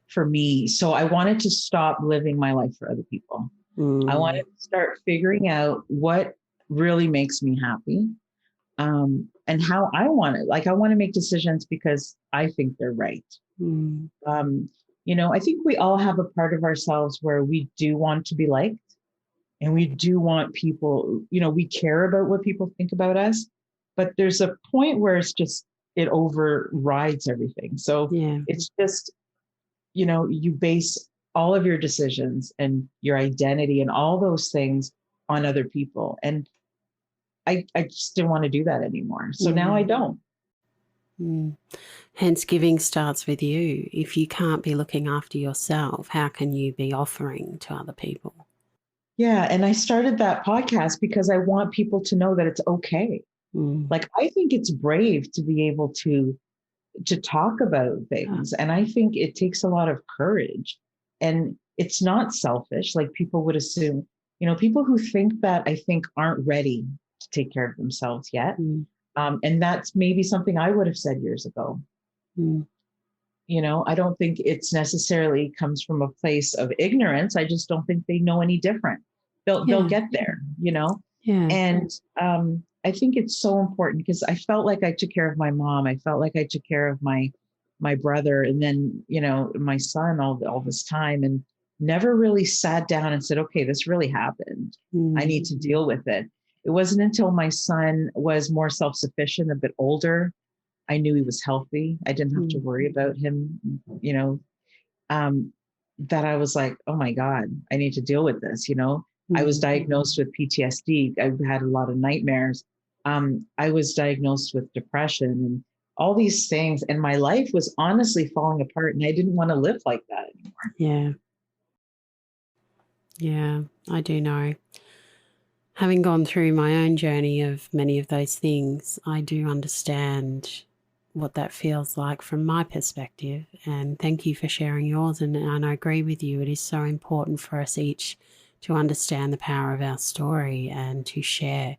For me. So I wanted to stop living my life for other people. I wanted Mm. to start figuring out what really makes me happy, and how I want it. Like I want to make decisions because I think they're right. Mm. I think we all have a part of ourselves where we do want to be liked and we do want people, we care about what people think about us, but there's a point where it overrides everything. So Yeah. it's just, you base all of your decisions and your identity and all those things on other people. And I just didn't want to do that anymore. So now I Mm. don't. Mm. Hence, giving starts with you. If you can't be looking after yourself, how can you be offering to other people? Yeah. And I started that podcast because I want people to know that it's okay. Mm. Like, I think it's brave to be able to talk about Yeah. things. And I think it takes a lot of courage. And it's not selfish, like people would assume. People who think that, I think, aren't ready to take care of themselves yet. Mm. And that's maybe something I would have said years ago. Mm. I don't think it's necessarily comes from a place of ignorance. I just don't think they know any different. They'll Yeah. get there. Yeah. And I think it's so important because I felt like I took care of my mom. I felt like I took care of my brother, and then my son all this time, and never really sat down and said, okay, this really happened. I Mm. need to deal with it. It wasn't until my son was more self-sufficient, a bit older, I knew he was healthy. I didn't have to Mm. worry about him, you know, um, that I was like, oh my God, I need to deal with this. I was Mm. diagnosed with PTSD. I had a lot of nightmares. I was diagnosed with depression and all these things. And my life was honestly falling apart. And I didn't want to live like that anymore. Yeah. Yeah, I do know. Having gone through my own journey of many of those things, I do understand what that feels like from my perspective. And thank you for sharing yours. And I agree with you. It is so important for us each to understand the power of our story and to share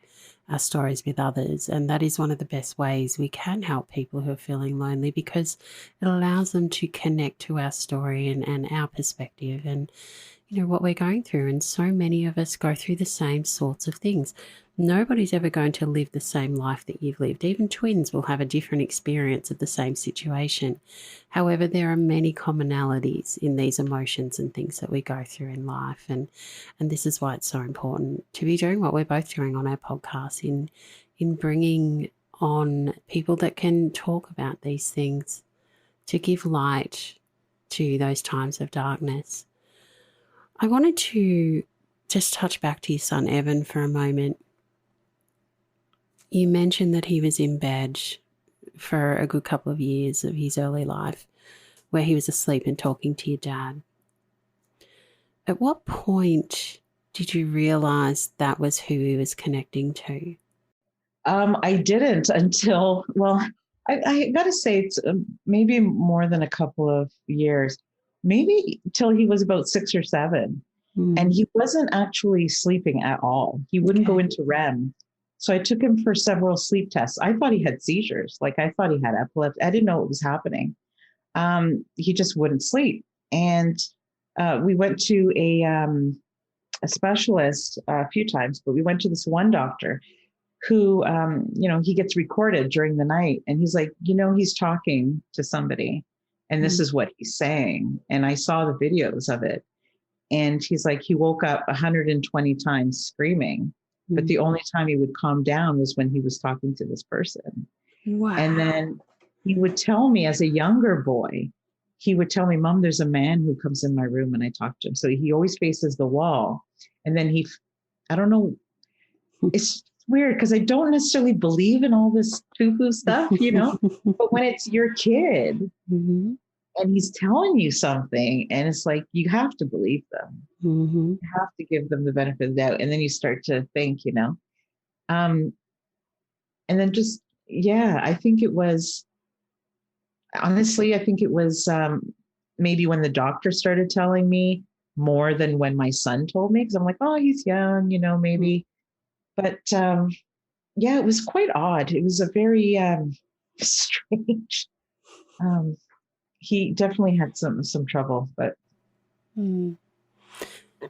our stories with others. And that is one of the best ways we can help people who are feeling lonely, because it allows them to connect to our story and our perspective and, what we're going through. And so many of us go through the same sorts of things. Nobody's ever going to live the same life that you've lived. Even twins will have a different experience of the same situation. However, there are many commonalities in these emotions and things that we go through in life. And this is why it's so important to be doing what we're both doing on our podcast, in bringing on people that can talk about these things, to give light to those times of darkness. I wanted to just touch back to your son, Evan, for a moment. You mentioned that he was in bed for a good couple of years of his early life, where he was asleep and talking to your dad. At what point did you realize that was who he was connecting to? I didn't until, well, I got to say it's maybe more than a couple of years, maybe till he was about 6 or 7. And he wasn't actually sleeping at all. He wouldn't go into REM. So I took him for several sleep tests. I thought he had seizures. Like, I thought he had epilepsy. I didn't know what was happening. He just wouldn't sleep. And we went to a specialist a few times, but we went to this one doctor who, he gets recorded during the night. And he's like, he's talking to somebody and this is what he's saying. And I saw the videos of it. And he's like, he woke up 120 times screaming, but the only time he would calm down was when he was talking to this person. Wow. And then he would tell me, as a younger boy, he would tell me, Mom, there's a man who comes in my room and I talk to him. So he always faces the wall. And then I don't know, it's weird because I don't necessarily believe in all this foo-foo stuff, but when it's your kid, and he's telling you something, and it's like, you have to believe them. You have to give them the benefit of the doubt. And then you start to think, and then just, I think it was, honestly, I think it was maybe when the doctor started telling me more than when my son told me, because I'm like, oh, he's young, maybe. But it was quite odd. It was a very strange, he definitely had some trouble, but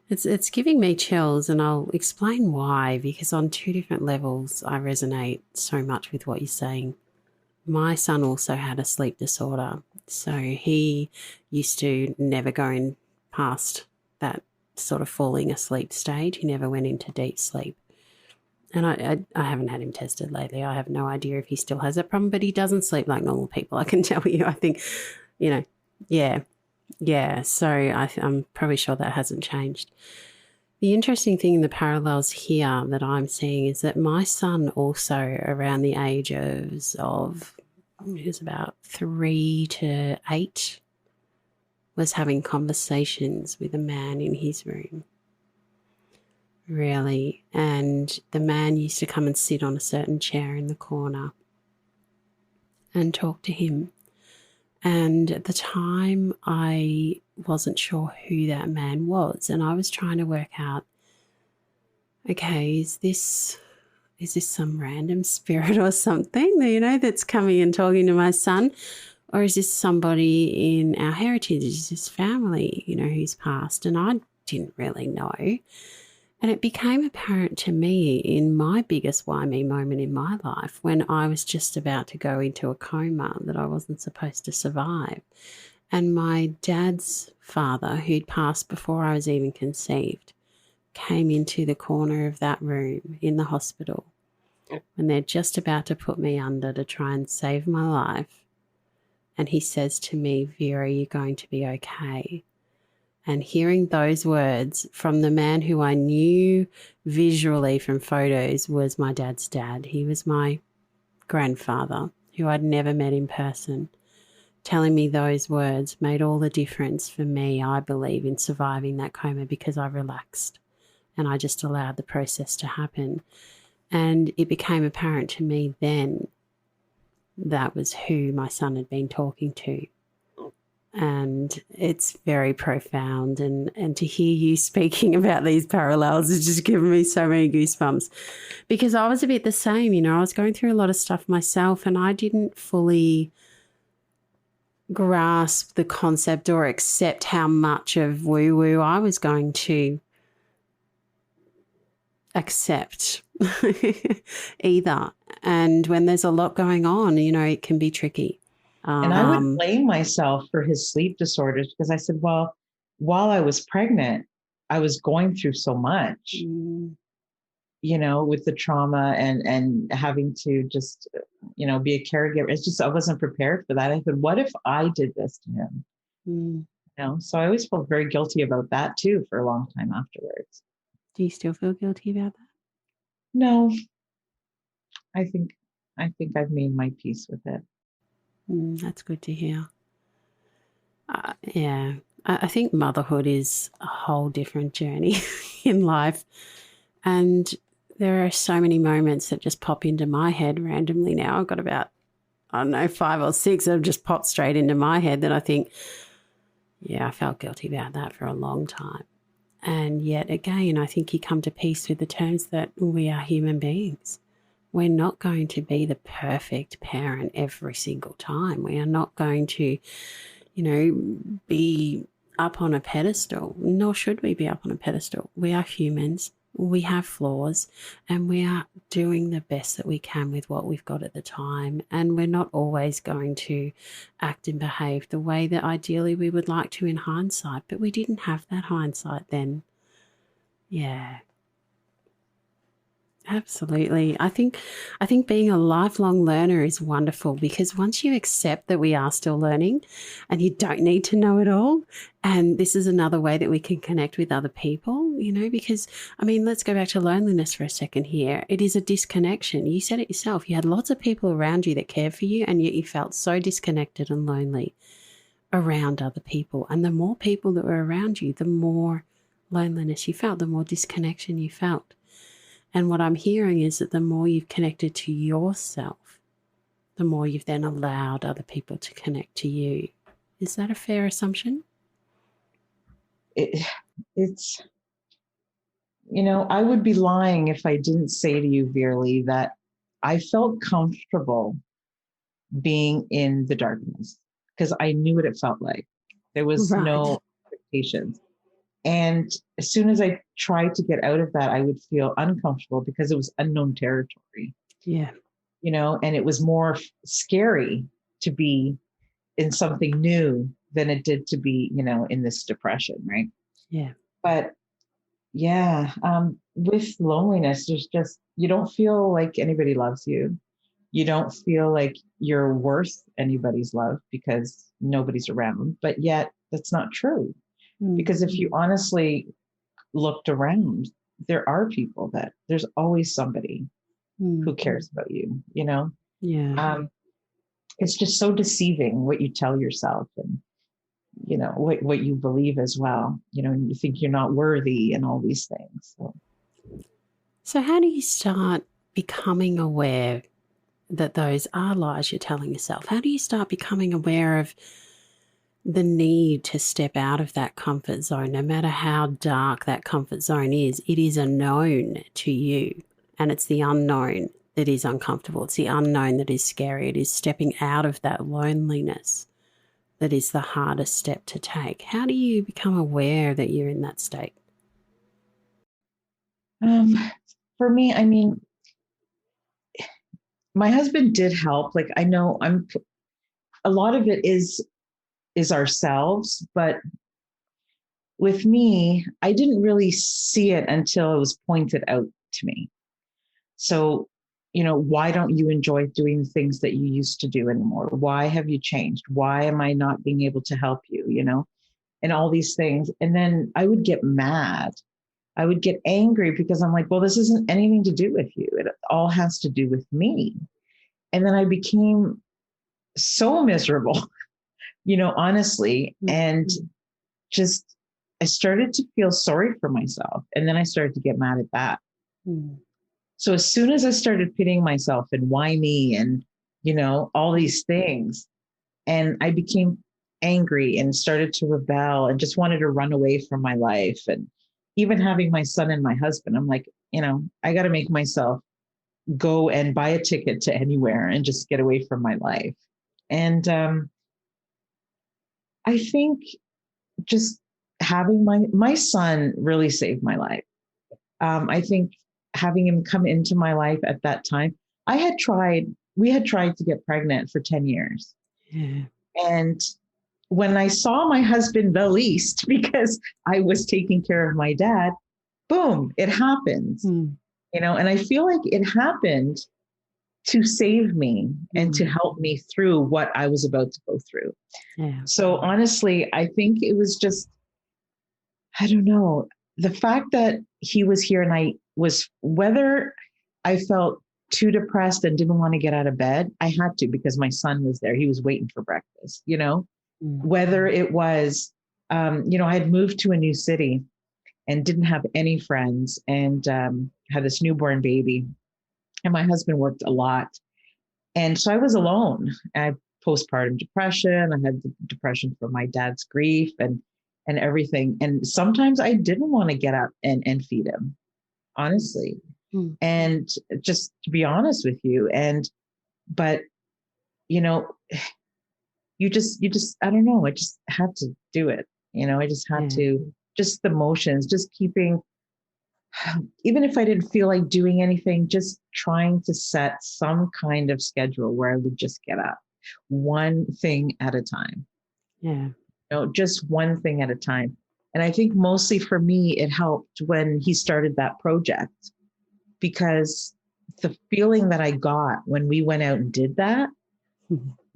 it's giving me chills, and I'll explain why, because on two different levels I resonate so much with what you're saying. My son also had a sleep disorder, so he used to never go in past that sort of falling asleep stage. He never went into deep sleep. And I haven't had him tested lately. I have no idea if he still has that problem, but he doesn't sleep like normal people, I can tell you. I think, so I'm probably sure that hasn't changed. The interesting thing in the parallels here that I'm seeing is that my son also, around the age of he was about 3 to 8, was having conversations with a man in his room. Really. And the man used to come and sit on a certain chair in the corner and talk to him. And at the time, I wasn't sure who that man was. And I was trying to work out, okay, is this some random spirit or something, that's coming and talking to my son? Or is this somebody in our heritage, is this family, who's passed? And I didn't really know. And it became apparent to me in my biggest WhyMe moment in my life, when I was just about to go into a coma that I wasn't supposed to survive. And my dad's father, who'd passed before I was even conceived, came into the corner of that room in the hospital when they're just about to put me under to try and save my life. And he says to me, Vera, you're going to be okay. And hearing those words from the man who I knew visually from photos was my dad's dad. He was my grandfather, who I'd never met in person. Telling me those words made all the difference for me, I believe, in surviving that coma, because I relaxed and I just allowed the process to happen. And it became apparent to me then that was who my son had been talking to. And it's very profound. And to hear you speaking about these parallels has just given me so many goosebumps, because I was a bit the same. I was going through a lot of stuff myself, and I didn't fully grasp the concept or accept how much of woo-woo I was going to accept either. And when there's a lot going on, it can be tricky. And I would blame myself for his sleep disorders because I said, well, while I was pregnant, I was going through so much, with the trauma and having to just, be a caregiver. It's just, I wasn't prepared for that. I said, what if I did this to him? So I always felt very guilty about that too for a long time afterwards. Do you still feel guilty about that? No, I think I've made my peace with it. That's good to hear. Yeah, I think motherhood is a whole different journey in life. And there are so many moments that just pop into my head randomly now. I've got about, 5 or 6 that have just popped straight into my head that I think, yeah, I felt guilty about that for a long time. And yet again, I think you come to peace with the terms that we are human beings. We're not going to be the perfect parent every single time. We are not going to, be up on a pedestal, nor should we be up on a pedestal. We are humans. We have flaws, and we are doing the best that we can with what we've got at the time. And we're not always going to act and behave the way that ideally we would like to in hindsight, but we didn't have that hindsight then. Yeah. Absolutely. I think being a lifelong learner is wonderful, because once you accept that we are still learning and you don't need to know it all, and this is another way that we can connect with other people, because, let's go back to loneliness for a second here. It is a disconnection. You said it yourself. You had lots of people around you that cared for you, and yet you felt so disconnected and lonely around other people. And the more people that were around you, the more loneliness you felt, the more disconnection you felt. And what I'm hearing is that the more you've connected to yourself, the more you've then allowed other people to connect to you. Is that a fair assumption? It's, I would be lying if I didn't say to you, Vera-Lee, that I felt comfortable being in the darkness because I knew what it felt like. There was no expectations. And as soon as I tried to get out of that, I would feel uncomfortable because it was unknown territory. Yeah. And it was more scary to be in something new than it did to be, in this depression. Right. Yeah. But yeah, with loneliness, there's just, you don't feel like anybody loves you. You don't feel like you're worth anybody's love because nobody's around. But yet that's not true. Because if you honestly looked around, there are people that there's always somebody who cares about you, Yeah. It's just so deceiving what you tell yourself and, what you believe as well, and you think you're not worthy and all these things. So how do you start becoming aware that those are lies you're telling yourself? How do you start becoming aware of the need to step out of that comfort zone? No matter how dark that comfort zone is, it is a known to you, and it's the unknown that is uncomfortable. It's the unknown that is scary. It is stepping out of that loneliness that is the hardest step to take. How do you become aware that you're in that state? For me, my husband did help. Like, I know a lot of it is ourselves, but with me, I didn't really see it until it was pointed out to me. So, why don't you enjoy doing things that you used to do anymore? Why have you changed? Why am I not being able to help you? And all these things. And then I would get mad. I would get angry because I'm like, well, this isn't anything to do with you. It all has to do with me. And then I became so miserable, honestly. And just, I started to feel sorry for myself. And then I started to get mad at that. So as soon as I started pitying myself and why me and, all these things, and I became angry and started to rebel and just wanted to run away from my life. And even having my son and my husband, I'm like, I got to make myself go and buy a ticket to anywhere and just get away from my life. And I think just having my son really saved my life. I think having him come into my life at that time, we had tried to get pregnant for 10 years. Yeah. And when I saw my husband the least, because I was taking care of my dad, boom, it happened. And I feel like it happened to save me and to help me through what I was about to go through. Yeah. So honestly, I think it was just, I don't know, the fact that he was here and I was, whether I felt too depressed and didn't want to get out of bed, I had to because my son was there. He was waiting for breakfast, whether it was, I had moved to a new city and didn't have any friends and had this newborn baby. And my husband worked a lot. And so I was alone. I had postpartum depression. I had the depression from my dad's grief and everything. And sometimes I didn't want to get up and feed him, honestly. And just to be honest with you. But you just, I don't know, I just had to do it. I just had to, just the motions, just keeping, even if I didn't feel like doing anything, just trying to set some kind of schedule where I would just get up one thing at a time. Yeah. Just one thing at a time. And I think mostly for me, it helped when he started that project, because the feeling that I got when we went out and did that,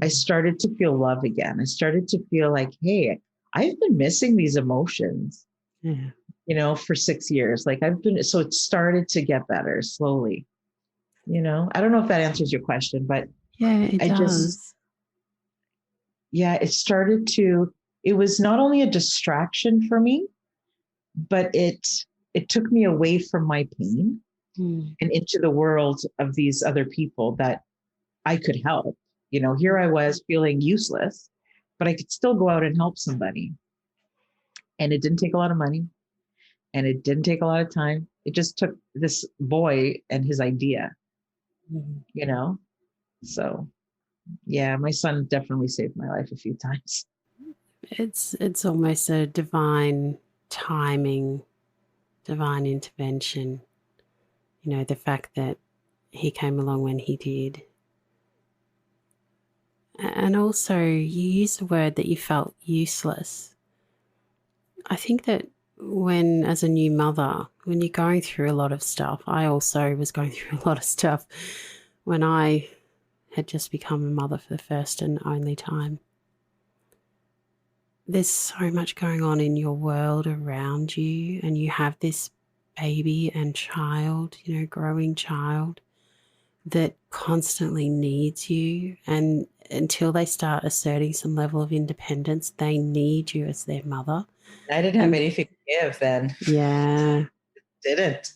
I started to feel love again. I started to feel like, hey, I've been missing these emotions. For 6 years. So it started to get better slowly. I don't know if that answers your question, but yeah, it does. It was not only a distraction for me, but it took me away from my pain and into the world of these other people that I could help. Here I was feeling useless, but I could still go out and help somebody. And it didn't take a lot of money. And it didn't take a lot of time. It just took this boy and his idea, So, yeah, my son definitely saved my life a few times. It's almost a divine timing, divine intervention. The fact that he came along when he did. And also, you used the word that you felt useless. I think that as a new mother, when you're going through a lot of stuff, I also was going through a lot of stuff when I had just become a mother for the first and only time. There's so much going on in your world around you, and you have this baby and child, growing child that constantly needs you. And until they start asserting some level of independence, they need you as their mother. I didn't have anything to give then. Yeah. Didn't.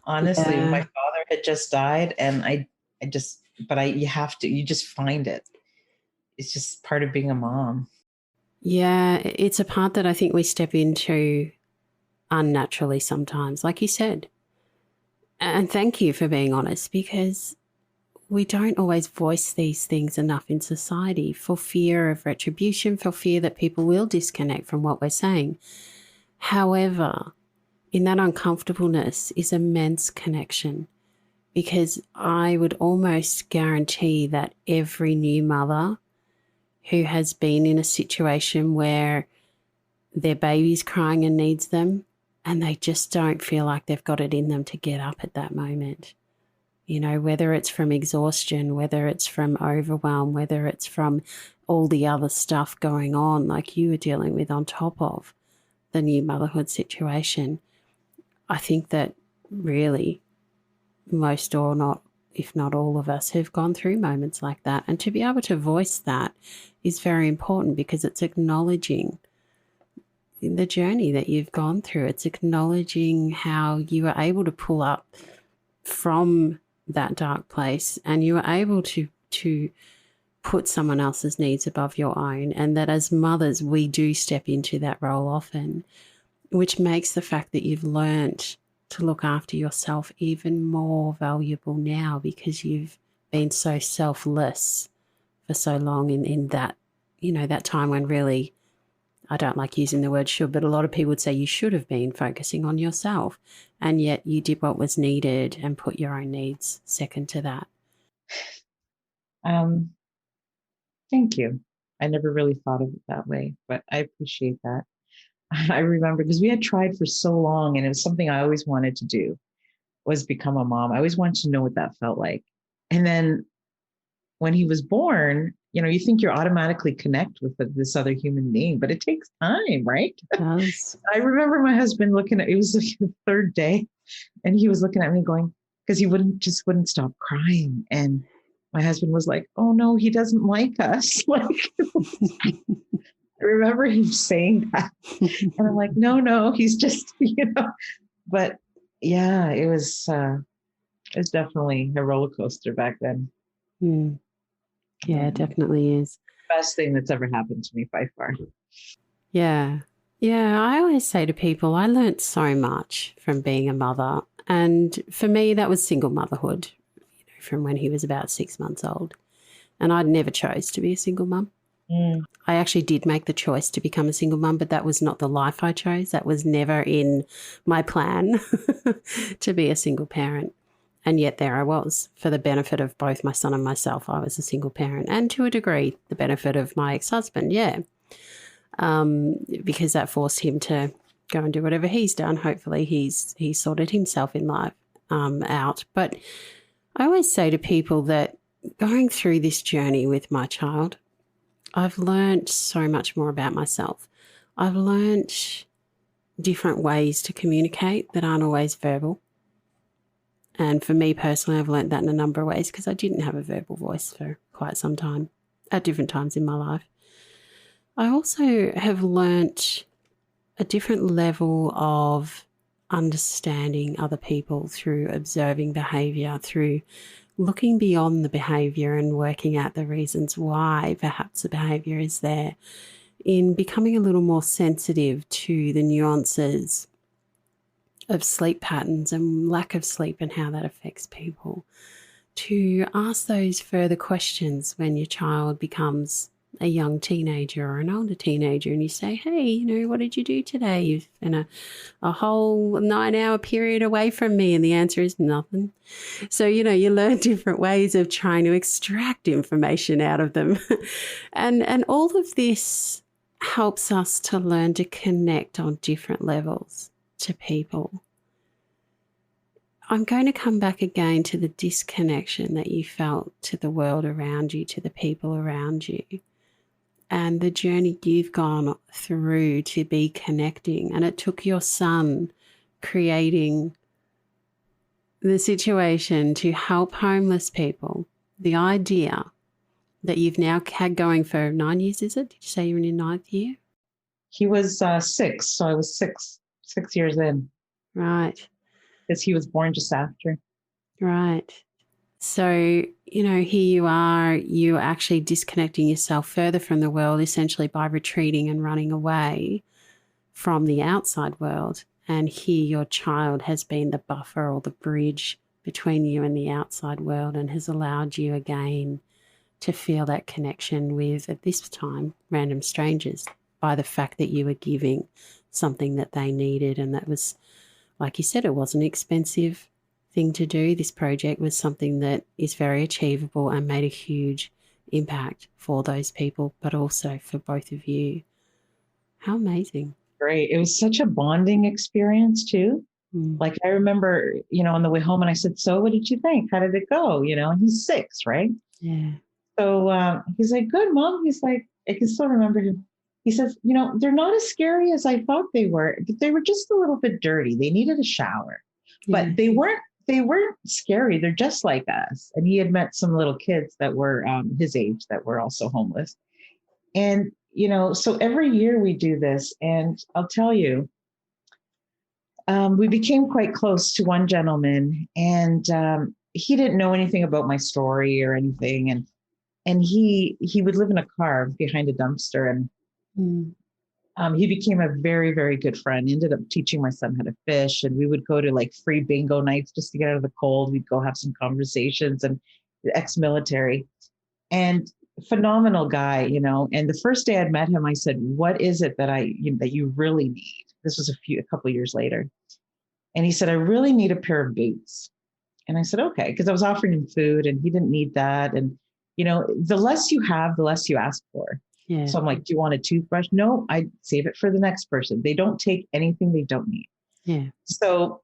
Honestly, my father had just died and you just find it. It's just part of being a mom. Yeah, it's a part that I think we step into unnaturally sometimes, like you said. And thank you for being honest, because we don't always voice these things enough in society for fear of retribution, for fear that people will disconnect from what we're saying. However, in that uncomfortableness is immense connection, because I would almost guarantee that every new mother who has been in a situation where their baby's crying and needs them, and they just don't feel like they've got it in them to get up at that moment, whether it's from exhaustion, whether it's from overwhelm, whether it's from all the other stuff going on like you were dealing with on top of the new motherhood situation. I think that really most or not, if not all of us, have gone through moments like that. And to be able to voice that is very important, because it's acknowledging the journey that you've gone through. It's acknowledging how you were able to pull up from that dark place, and you were able to put someone else's needs above your own, and that as mothers, we do step into that role often, which makes the fact that you've learnt to look after yourself even more valuable now, because you've been so selfless for so long in that, that time when really, I don't like using the word should, but a lot of people would say you should have been focusing on yourself, and yet you did what was needed and put your own needs second to that. Thank you. I never really thought of it that way, but I appreciate that. I remember because we had tried for so long, and it was something I always wanted to do, was become a mom. I always wanted to know what that felt like. And then when he was born, you think you automatically connect with this other human being, but it takes time, right? Yes. I remember my husband looking at, it was like the third day, and he was looking at me going, because he wouldn't stop crying. And my husband was like, "Oh no, he doesn't like us." Like, I remember him saying that. And I'm like, no, he's just, but yeah, it was definitely a roller coaster back then. Yeah, it definitely is. Best thing that's ever happened to me by far. Yeah. Yeah, I always say to people, I learnt so much from being a mother. And for me, that was single motherhood, from when he was about 6 months old. And I'd never chose to be a single mum. I actually did make the choice to become a single mum, but that was not the life I chose. That was never in my plan to be a single parent. And yet there I was, for the benefit of both my son and myself. I was a single parent, and to a degree, the benefit of my ex-husband, because that forced him to go and do whatever he's done. Hopefully he's sorted himself in life out. But I always say to people that going through this journey with my child, I've learned so much more about myself. I've learned different ways to communicate that aren't always verbal. And for me personally, I've learned that in a number of ways, because I didn't have a verbal voice for quite some time at different times in my life. I also have learnt a different level of understanding other people through observing behaviour, through looking beyond the behaviour and working out the reasons why perhaps the behaviour is there, in becoming a little more sensitive to the nuances of sleep patterns and lack of sleep and how that affects people, to ask those further questions when your child becomes a young teenager or an older teenager, and you say, "Hey, what did you do today? You've been a whole 9-hour period away from me." And the answer is nothing. So, you learn different ways of trying to extract information out of them. and all of this helps us to learn to connect on different levels to people. I'm going to come back again to the disconnection that you felt to the world around you, to the people around you, and the journey you've gone through to be connecting. And it took your son creating the situation to help homeless people. The idea that you've now had going for 9 years, is it? Did you say you're in your 9th year? He was 6, so I was 6 years in. Right. Because he was born just after. Right. So, here you are, you're actually disconnecting yourself further from the world, essentially by retreating and running away from the outside world. And here your child has been the buffer or the bridge between you and the outside world, and has allowed you again to feel that connection with, at this time, random strangers, by the fact that you were giving something that they needed. And that was, like you said, it wasn't expensive thing to do. This project was something that is very achievable and made a huge impact for those people, but also for both of you. How amazing. Great. It was such a bonding experience too. Like I remember, on the way home, and I said, "So what did you think? How did it go?" And he's 6, right? Yeah. So he's like, "Good, Mom." He's like, I can still remember him. He says, "They're not as scary as I thought they were. But they were just a little bit dirty. They needed a shower, but they weren't scary. They're just like us." And he had met some little kids that were his age that were also homeless. And, so every year we do this. And I'll tell you, we became quite close to one gentleman, and he didn't know anything about my story or anything. And he would live in a car behind a dumpster, and Mm. he became a very, very good friend. He ended up teaching my son how to fish, and we would go to like free bingo nights just to get out of the cold. We'd go have some conversations, and ex-military, and phenomenal guy, And the first day I'd met him, I said, "What is it that you really need?" This was a couple of years later, and he said, "I really need a pair of boots." And I said, "Okay," because I was offering him food, and he didn't need that. And the less you have, the less you ask for. Yeah. So I'm like, "Do you want a toothbrush?" "No, I save it for the next person. They don't take anything they don't need." Yeah. So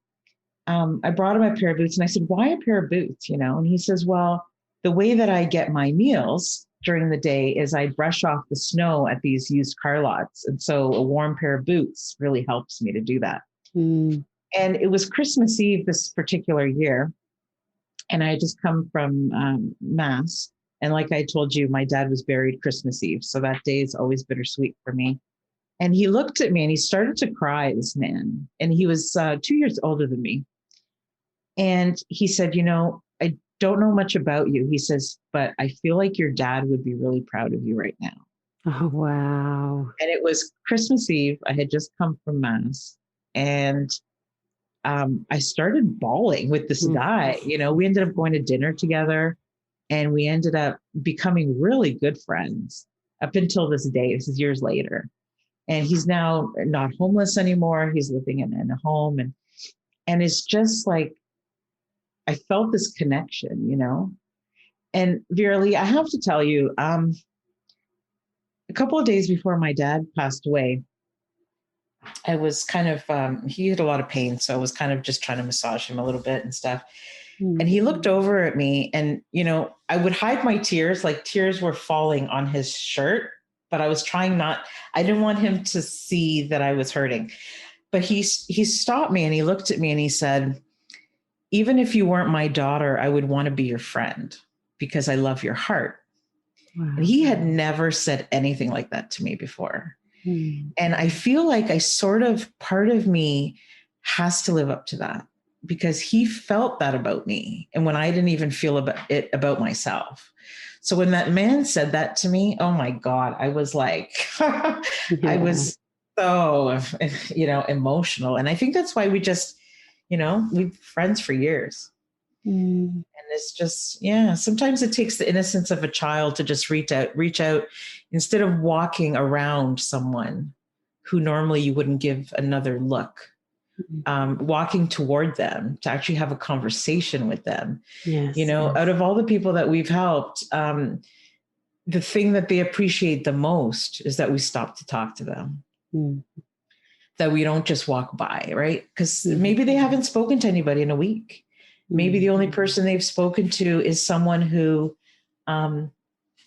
I brought him a pair of boots, and I said, "Why a pair of boots?" And he says, "Well, the way that I get my meals during the day is I brush off the snow at these used car lots. And so a warm pair of boots really helps me to do that." Mm. And it was Christmas Eve this particular year. And I had just come from Mass. And like I told you, my dad was buried Christmas Eve. So that day is always bittersweet for me. And he looked at me and he started to cry, this man. And he was 2 years older than me. And he said, "I don't know much about you." He says, "But I feel like your dad would be really proud of you right now." Oh, wow. And it was Christmas Eve. I had just come from Mass. And I started bawling with this Mm. guy. We ended up going to dinner together, and we ended up becoming really good friends up until this day. This is years later. And he's now not homeless anymore. He's living in a home. And it's just like, I felt this connection. And Vera-Lee, I have to tell you, a couple of days before my dad passed away, I was kind of, he had a lot of pain. So I was kind of just trying to massage him a little bit and stuff. Mm. And he looked over at me, and, I would hide my tears, like tears were falling on his shirt, but I was trying not, I didn't want him to see that I was hurting. But he stopped me and he looked at me and he said, "Even if you weren't my daughter, I would want to be your friend because I love your heart." Wow. And he had never said anything like that to me before. Mm. And I feel like part of me has to live up to that, because he felt that about me. And when I didn't even feel about myself. So when that man said that to me, oh my God, I was like, I Yeah. was so, emotional. And I think that's why we've friends for years. Mm. And it's just, yeah, sometimes it takes the innocence of a child to just reach out instead of walking around someone who normally you wouldn't give another look, walking toward them to actually have a conversation with them. Yes. Out of all the people that we've helped, the thing that they appreciate the most is that we stop to talk to them, Mm. that we don't just walk by, right? Because Mhm. maybe they haven't spoken to anybody in a week. Maybe the only person they've spoken to is someone who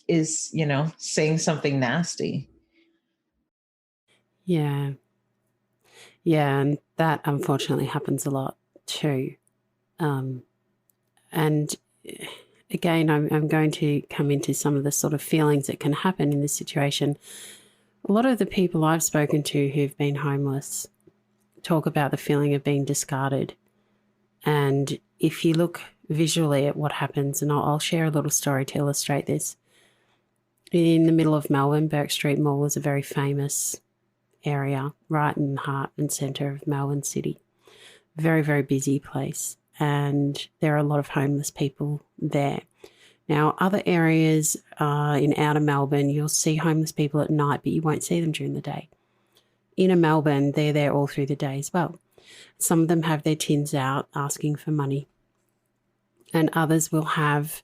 is, saying something nasty. Yeah. Yeah. And that unfortunately happens a lot too. And again, I'm going to come into some of the sort of feelings that can happen in this situation. A lot of the people I've spoken to who've been homeless talk about the feeling of being discarded. And if you look visually at what happens, and I'll share a little story to illustrate this. In the middle of Melbourne, Burke Street Mall is a very famous area, right in the heart and centre of Melbourne City. Very, very busy place. And there are a lot of homeless people there. Now, other areas in outer Melbourne, you'll see homeless people at night, but you won't see them during the day. Inner Melbourne, they're there all through the day as well. Some of them have their tins out asking for money, and others will have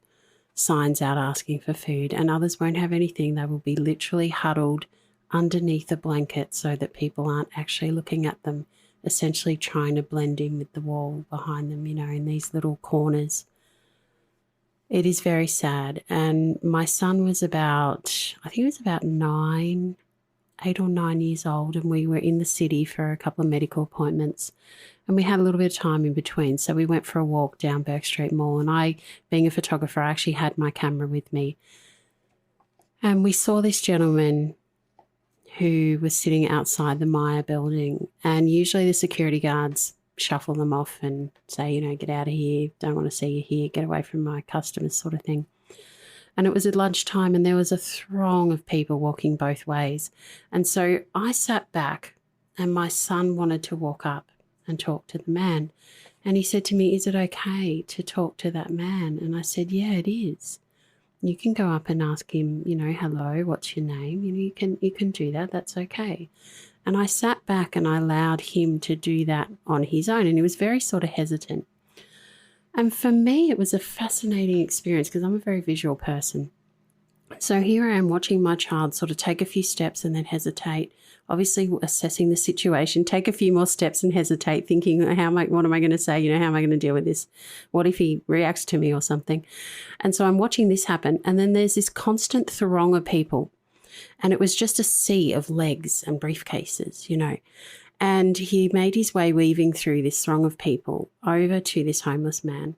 signs out asking for food, and others won't have anything. They will be literally huddled underneath a blanket so that people aren't actually looking at them, essentially trying to blend in with the wall behind them, in these little corners. It is very sad. And my son was about 8 or 9 years old, and we were in the city for a couple of medical appointments, and we had a little bit of time in between. So we went for a walk down Burke Street Mall, and I, being a photographer, I actually had my camera with me. And we saw this gentleman who was sitting outside the Myer building, and usually the security guards shuffle them off and say, get out of here, don't want to see you here, get away from my customers, sort of thing. And it was at lunchtime and there was a throng of people walking both ways. And so I sat back and my son wanted to walk up and talk to the man. And he said to me, "Is it okay to talk to that man?" And I said, "Yeah, it is. You can go up and ask him, hello, what's your name? You can do that. That's okay." And I sat back and I allowed him to do that on his own. And he was very sort of hesitant. And for me, it was a fascinating experience because I'm a very visual person. So here I am watching my child sort of take a few steps and then hesitate, obviously assessing the situation, take a few more steps and hesitate, thinking, what am I going to say? How am I going to deal with this? What if he reacts to me or something? And so I'm watching this happen. And then there's this constant throng of people. And it was just a sea of legs and briefcases, And he made his way weaving through this throng of people over to this homeless man.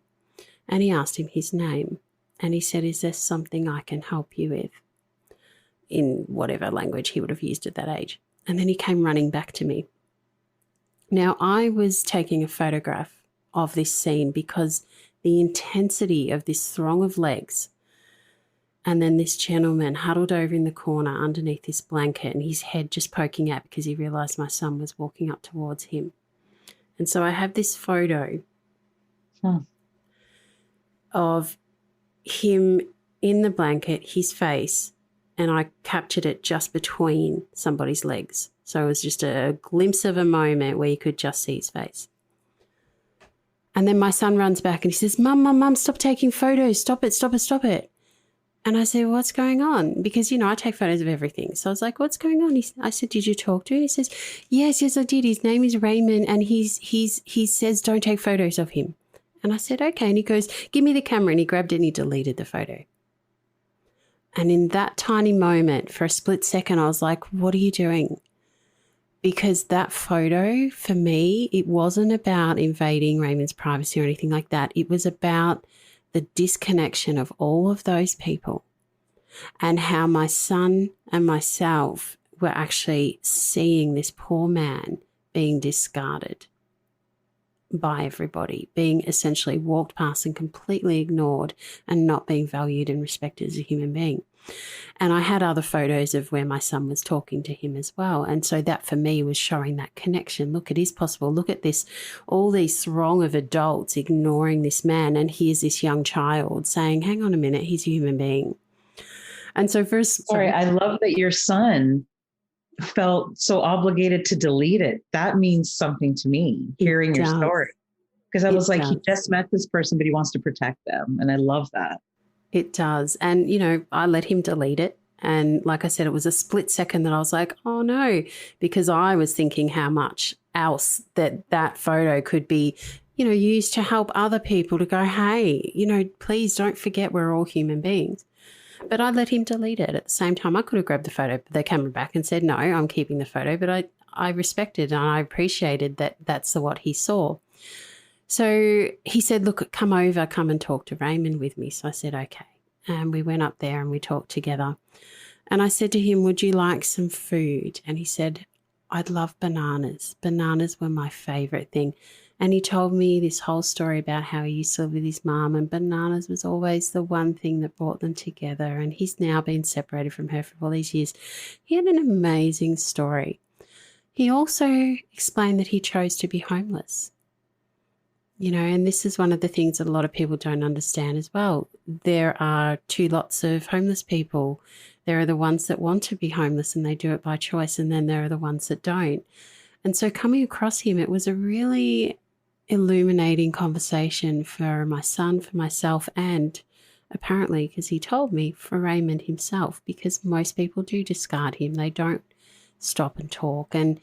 And he asked him his name. And he said, "Is there something I can help you with?" In whatever language he would have used at that age. And then he came running back to me. Now, I was taking a photograph of this scene because the intensity of this throng of legs, and then this gentleman huddled over in the corner underneath this blanket and his head just poking out because he realised my son was walking up towards him. And so I have this photo of him in the blanket, his face, and I captured it just between somebody's legs. So it was just a glimpse of a moment where you could just see his face. And then my son runs back and he says, Mum, stop taking photos. Stop it. And I said, "What's going on?" Because, I take photos of everything. So I was like, "What's going on?" I said, "Did you talk to him?" He says, yes, I did. His name is Raymond and he says don't take photos of him. And I said, "Okay." And he goes, "Give me the camera." And he grabbed it and he deleted the photo. And in that tiny moment, for a split second, I was like, what are you doing? Because that photo, for me, it wasn't about invading Raymond's privacy or anything like that. It was about the disconnection of all of those people and how my son and myself were actually seeing this poor man being discarded by everybody, being essentially walked past and completely ignored and not being valued and respected as a human being. And I had other photos of where my son was talking to him as well. And so that for me was showing that connection. Look, it is possible. Look at this, all these throng of adults ignoring this man. And here's this young child saying, hang on a minute, he's a human being. And so Sorry, I love that your son felt so obligated to delete it. That means something to me, hearing your story. Because I was like, he just met this person, but he wants to protect them. And I love that. It does. And, I let him delete it. And like I said, it was a split second that I was like, oh no, because I was thinking how much else that photo could be, used to help other people to go, hey, please don't forget we're all human beings. But I let him delete it. At the same time, I could have grabbed the camera back and said, no, I'm keeping the photo. But I respected and I appreciated that that's what he saw. So he said, look, come and talk to Raymond with me. So I said, okay. And we went up there and we talked together. And I said to him, would you like some food? And he said, I'd love bananas. Bananas were my favourite thing. And he told me this whole story about how he used to live with his mum and bananas was always the one thing that brought them together. And he's now been separated from her for all these years. He had an amazing story. He also explained that he chose to be homeless. And this is one of the things that a lot of people don't understand as well. There are two lots of homeless people. There are the ones that want to be homeless and they do it by choice, and then there are the ones that don't. And so coming across him, it was a really illuminating conversation for my son, for myself, and apparently, because he told me, for Raymond himself, because most people do discard him. They don't stop and talk. And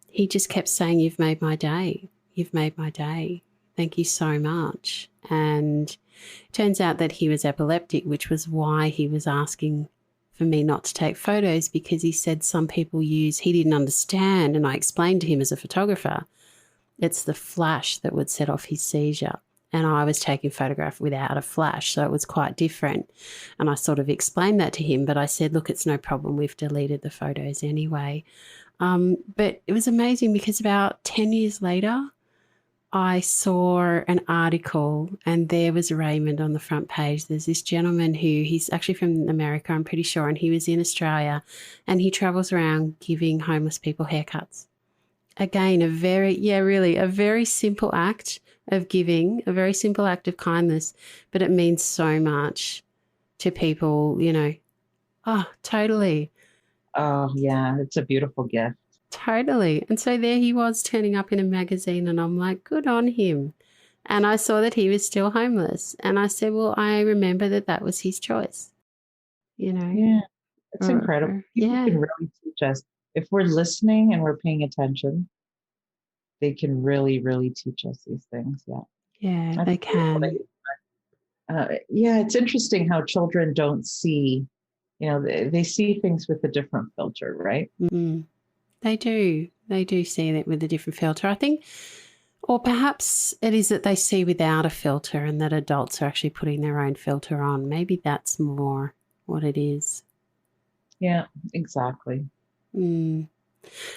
he just kept saying, you've made my day. You've made my day. Thank you so much. And it turns out that he was epileptic, which was why he was asking for me not to take photos, because he said some people he didn't understand. And I explained to him as a photographer, it's the flash that would set off his seizure. And I was taking photograph without a flash, so it was quite different. And I sort of explained that to him, but I said, look, it's no problem. We've deleted the photos anyway. But it was amazing because about 10 years later, I saw an article and there was Raymond on the front page. There's this gentleman he's actually from America, I'm pretty sure, and he was in Australia and he travels around giving homeless people haircuts. Again, a very simple act of giving, a very simple act of kindness, but it means so much to people, Oh, totally. Oh, yeah, it's a beautiful gift. Totally. And so there he was turning up in a magazine and I'm like, good on him. And I saw that he was still homeless. And I said, well, I remember that was his choice, you know. Yeah, it's incredible. People Yeah. can really teach us. If we're listening and we're paying attention, they can really, really teach us these things. Yeah. Yeah, I they think can. yeah, it's interesting how children don't see, they see things with a different filter, right? Mm. They do. They do see that with a different filter. I think, or perhaps it is that they see without a filter and that adults are actually putting their own filter on. Maybe that's more what it is. Yeah, exactly. Mm.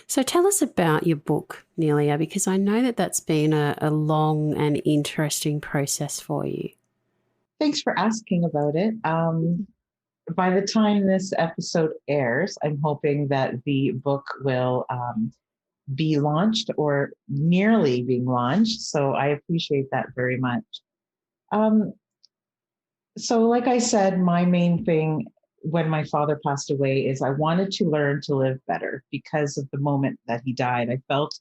So tell us about your book, Nelia, because I know that that's been a long and interesting process for you. Thanks for asking about it. By the time this episode airs, I'm hoping that the book will be launched or nearly being launched. So I appreciate that very much. Um, so, like I said, my main thing when my father passed away is I wanted to learn to live better because of the moment that he died. I felt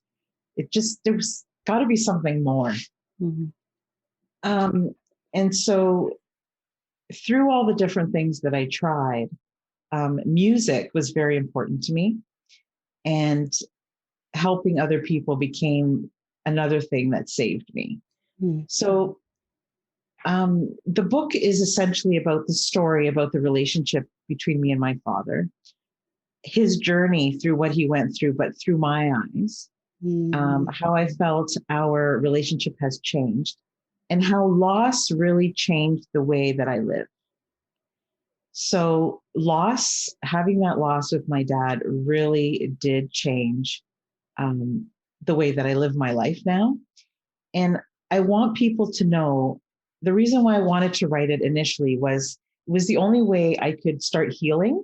there was got to be something more. Mm-hmm. Um, and so, through all the different things that I tried, music was very important to me. And helping other people became another thing that saved me. Mm. So the book is essentially about the story about the relationship between me and my father, his journey through what he went through, but through my eyes, how I felt our relationship has changed, and how loss really changed the way that I live. So, having that loss with my dad really did change um, the way that I live my life now. And I want people to know the reason why I wanted to write it initially was the only way I could start healing.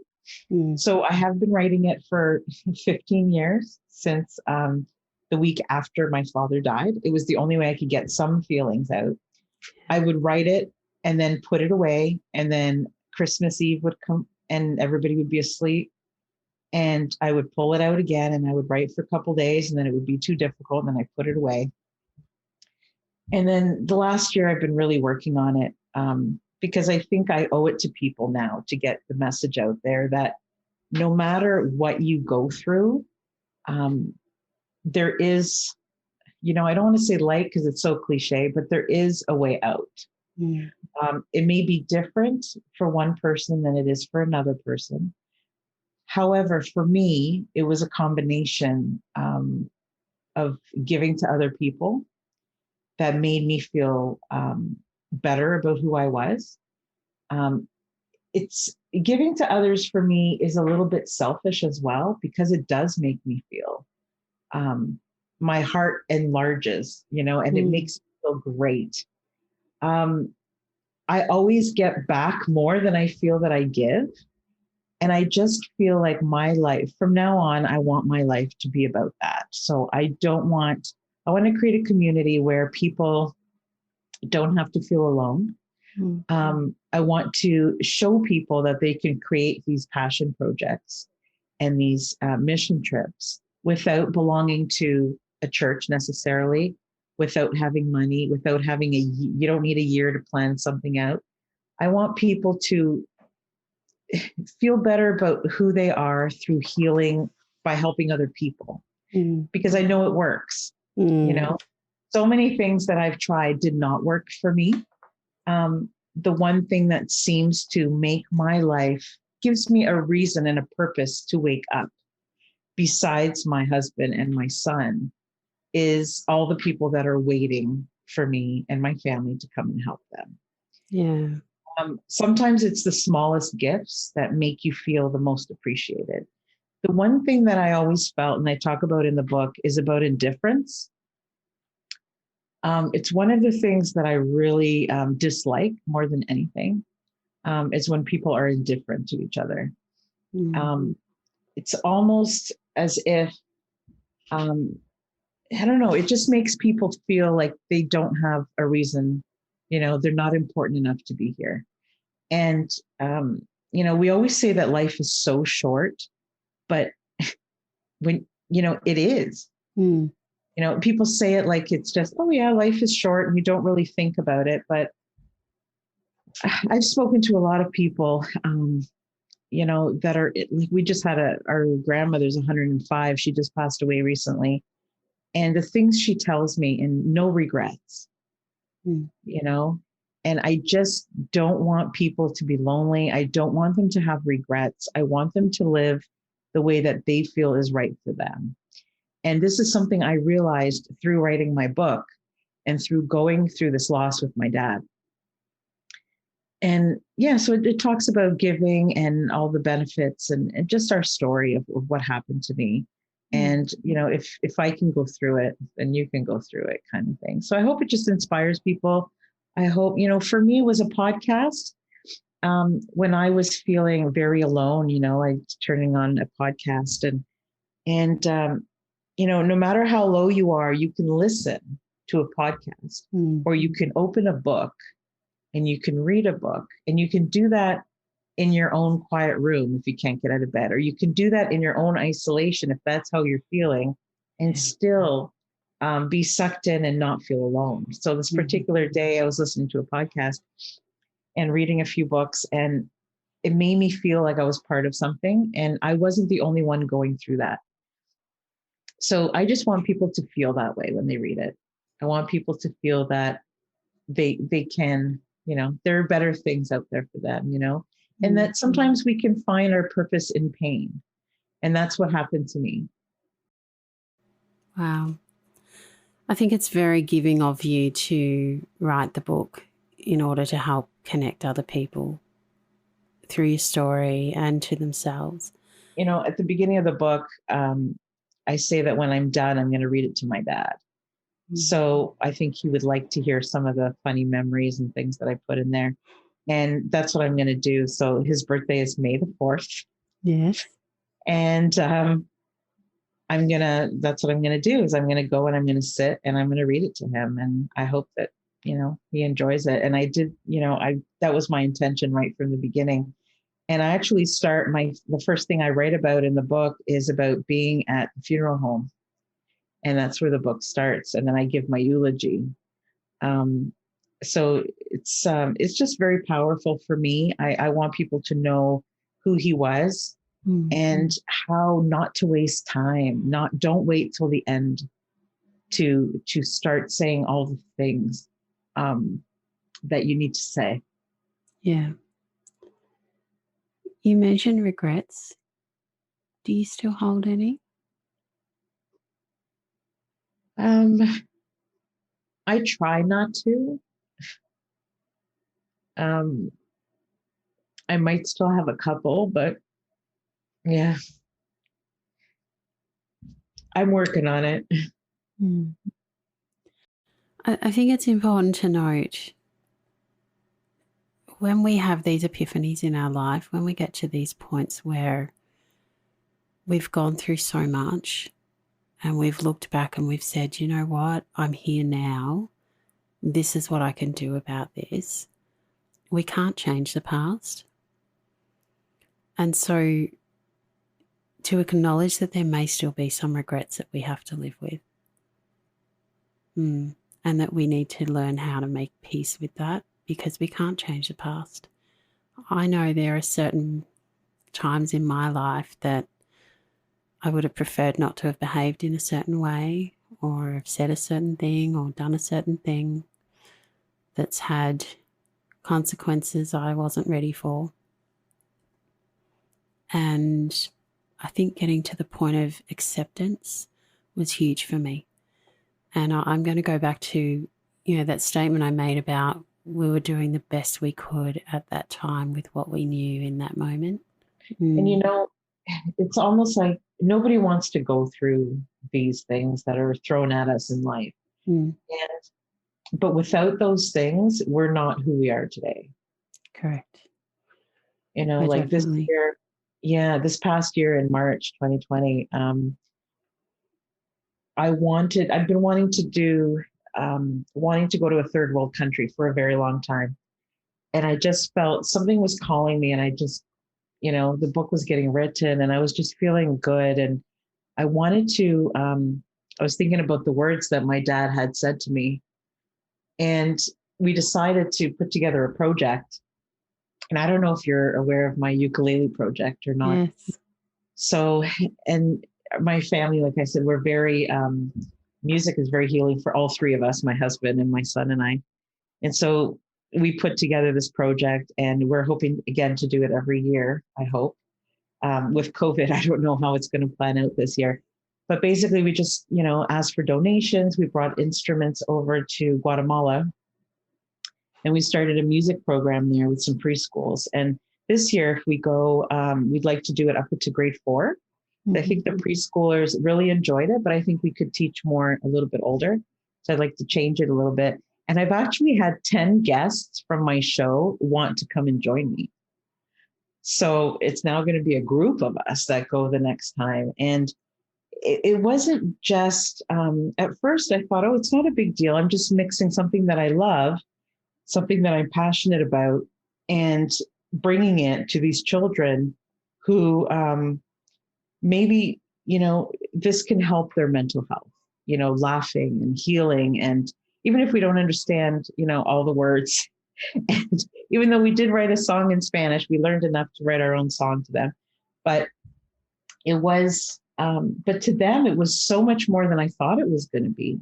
Mm. So I have been writing it for 15 years since the week after my father died. It was the only way I could get some feelings out. I would write it and then put it away. And then Christmas Eve would come and everybody would be asleep. And I would pull it out again and I would write for a couple days and then it would be too difficult. And then I put it away. And then the last year I've been really working on it because I think I owe it to people now to get the message out there that no matter what you go through, there is, I don't want to say light because it's so cliche, but there is a way out. Mm. It may be different for one person than it is for another person. However, for me, it was a combination of giving to other people that made me feel better about who I was. Um, it's giving to others for me is a little bit selfish as well because it does make me feel my heart enlarges, and it makes me feel great. I always get back more than I feel that I give. And I just feel like my life from now on, I want my life to be about that. So I want to create a community where people don't have to feel alone. I want to show people that they can create these passion projects and these mission trips without belonging to a church necessarily, without having money, without having you don't need a year to plan something out. I want people to feel better about who they are through healing by helping other people because I know it works. So many things that I've tried did not work for me. The one thing that seems to make my life gives me a reason and a purpose to wake up besides my husband and my son is all the people that are waiting for me and my family to come and help them. Yeah. Sometimes it's the smallest gifts that make you feel the most appreciated. The one thing that I always felt, and I talk about in the book, is about indifference. It's one of the things that I really dislike more than anything, is when people are indifferent to each other. Um, it's almost as if, um, I don't know, it just makes people feel like they don't have a reason, they're not important enough to be here. And, we always say that life is so short, but when, it is. Mm. People say it like it's just, oh yeah, life is short and you don't really think about it. But I've spoken to a lot of people, that are like, we just had our grandmother's 105. She just passed away recently. And the things she tells me, and no regrets, Mm. and I just don't want people to be lonely. I don't want them to have regrets. I want them to live the way that they feel is right for them. And this is something I realized through writing my book and through going through this loss with my dad. And yeah, so it talks about giving and all the benefits, and just our story of what happened to me. And, if I can go through it, then you can go through it, kind of thing. So I hope it just inspires people. I hope, for me, it was a podcast. When I was feeling very alone, I was turning on a podcast, and no matter how low you are, you can listen to a podcast, or you can open a book and you can read a book, and you can do that in your own quiet room if you can't get out of bed, or you can do that in your own isolation if that's how you're feeling, and still be sucked in and not feel alone. So this particular day, I was listening to a podcast and reading a few books, and it made me feel like I was part of something, and I wasn't the only one going through that. So I just want people to feel that way when they read it. I want people to feel that they can, there are better things out there for them, and that sometimes we can find our purpose in pain. And that's what happened to me. Wow. I think it's very giving of you to write the book in order to help connect other people through your story and to themselves. At the beginning of the book, I say that when I'm done, I'm going to read it to my dad. So I think he would like to hear some of the funny memories and things that I put in there. And that's what I'm going to do. So his birthday is May the 4th. Yes. And that's what I'm going to do, is I'm going to go and I'm going to sit and I'm going to read it to him. And I hope that, he enjoys it. And I did, that was my intention right from the beginning. And I actually the first thing I write about in the book is about being at the funeral home. And that's where the book starts. And then I give my eulogy. So it's just very powerful for me. I want people to know who he was, and how not to waste time. Don't wait till the end to start saying all the things that you need to say. Yeah. You mentioned regrets. Do you still hold any? I try not to. I might still have a couple, but yeah, I'm working on it. I think it's important to note, when we have these epiphanies in our life, when we get to these points where we've gone through so much and we've looked back and we've said, you know what, I'm here now. This is what I can do about this. We can't change the past. And so to acknowledge that there may still be some regrets that we have to live with, and that we need to learn how to make peace with that, because we can't change the past. I know there are certain times in my life that I would have preferred not to have behaved in a certain way, or have said a certain thing, or done a certain thing that's had consequences I wasn't ready for. And I think getting to the point of acceptance was huge for me. And I'm going to go back to, that statement I made about we were doing the best we could at that time with what we knew in that moment. And, it's almost like nobody wants to go through these things that are thrown at us in life. And But without those things, we're not who we are today. Correct. Like this Definitely. year, this past year in March 2020, I've been wanting to go to a third world country for a very long time. And I just felt something was calling me, and the book was getting written, and I was just feeling good. And I wanted to, I was thinking about the words that my dad had said to me, and we decided to put together a project. And I don't know if you're aware of my ukulele project or not. Yes. So, and my family, like I said, we're very, music is very healing for all three of us, my husband and my son and I. And so we put together this project, and we're hoping again to do it every year, I hope. With COVID, I don't know how it's going to plan out this year. But basically, we just, asked for donations. We brought instruments over to Guatemala, and we started a music program there with some preschools. And this year, if we go, we'd like to do it up to grade 4. I think the preschoolers really enjoyed it, but I think we could teach more a little bit older. So I'd like to change it a little bit. And I've actually had 10 guests from my show want to come and join me. So it's now going to be a group of us that go the next time. And it wasn't just, at first I thought, oh, it's not a big deal. I'm just mixing something that I love, something that I'm passionate about, and bringing it to these children who, maybe, this can help their mental health, laughing and healing. And even if we don't understand, all the words, and even though we did write a song in Spanish, we learned enough to write our own song to them. But but to them, it was so much more than I thought it was going to be.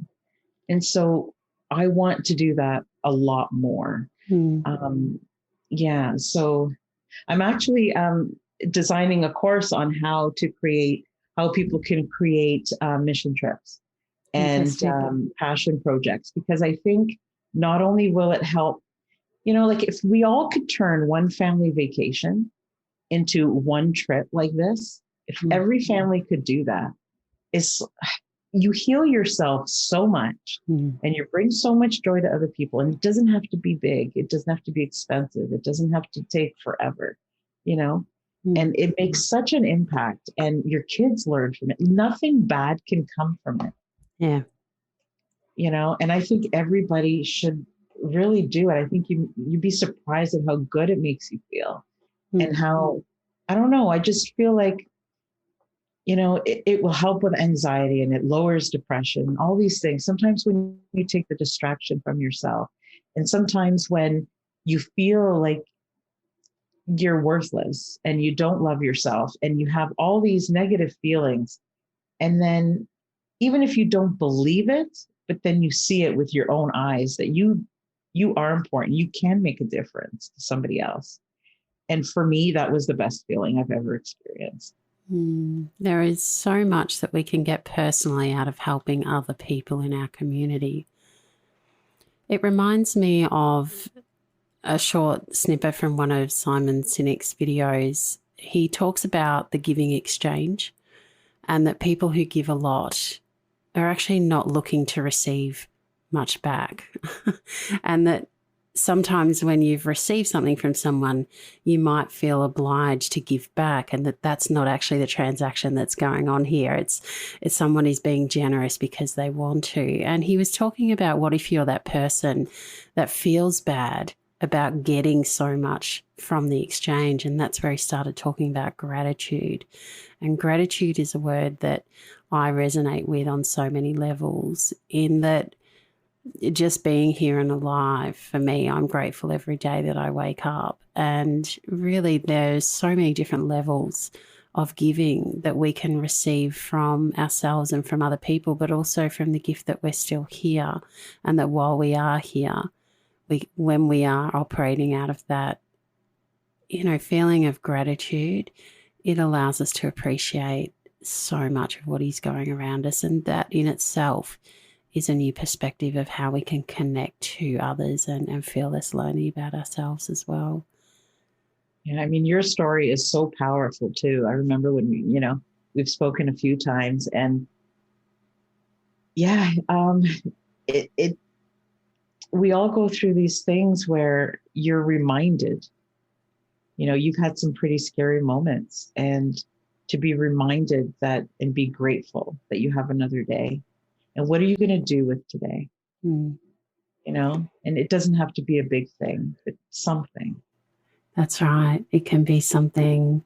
And so I want to do that a lot more. So I'm actually designing a course on how people can create mission trips and passion projects, because I think not only will it help, like if we all could turn one family vacation into one trip like this, if every family could do that, you heal yourself so much, and you bring so much joy to other people. And it doesn't have to be big. It doesn't have to be expensive. It doesn't have to take forever, and it makes such an impact, and your kids learn from it. Nothing bad can come from it. Yeah. And I think everybody should really do it. I think you'd be surprised at how good it makes you feel, and how, I don't know, I just feel like, it will help with anxiety, and it lowers depression, all these things. Sometimes when you take the distraction from yourself, and sometimes when you feel like you're worthless and you don't love yourself and you have all these negative feelings, and then even if you don't believe it, but then you see it with your own eyes that you are important, you can make a difference to somebody else. And for me, that was the best feeling I've ever experienced. There is so much that we can get personally out of helping other people in our community. It reminds me of a short snippet from one of Simon Sinek's videos. He talks about the giving exchange, and that people who give a lot are actually not looking to receive much back. And that sometimes when you've received something from someone, you might feel obliged to give back, and that's not actually the transaction that's going on here. It's someone who's being generous because they want to. And he was talking about, what if you're that person that feels bad about getting so much from the exchange? And that's where he started talking about gratitude. And gratitude is a word that I resonate with on so many levels, in that just being here and alive, for me, I'm grateful every day that I wake up. And really, there's so many different levels of giving that we can receive from ourselves and from other people, but also from the gift that we're still here, and that while we are here, when we are operating out of that, feeling of gratitude, it allows us to appreciate so much of what is going around us. And that in itself is a new perspective of how we can connect to others and feel less lonely about ourselves as well. Yeah, I mean, your story is so powerful too. I remember when we've spoken a few times, and it we all go through these things where you're reminded, you've had some pretty scary moments, and to be reminded that and be grateful that you have another day. And what are you going to do with today? Mm. And it doesn't have to be a big thing, but something. That's right. It can be something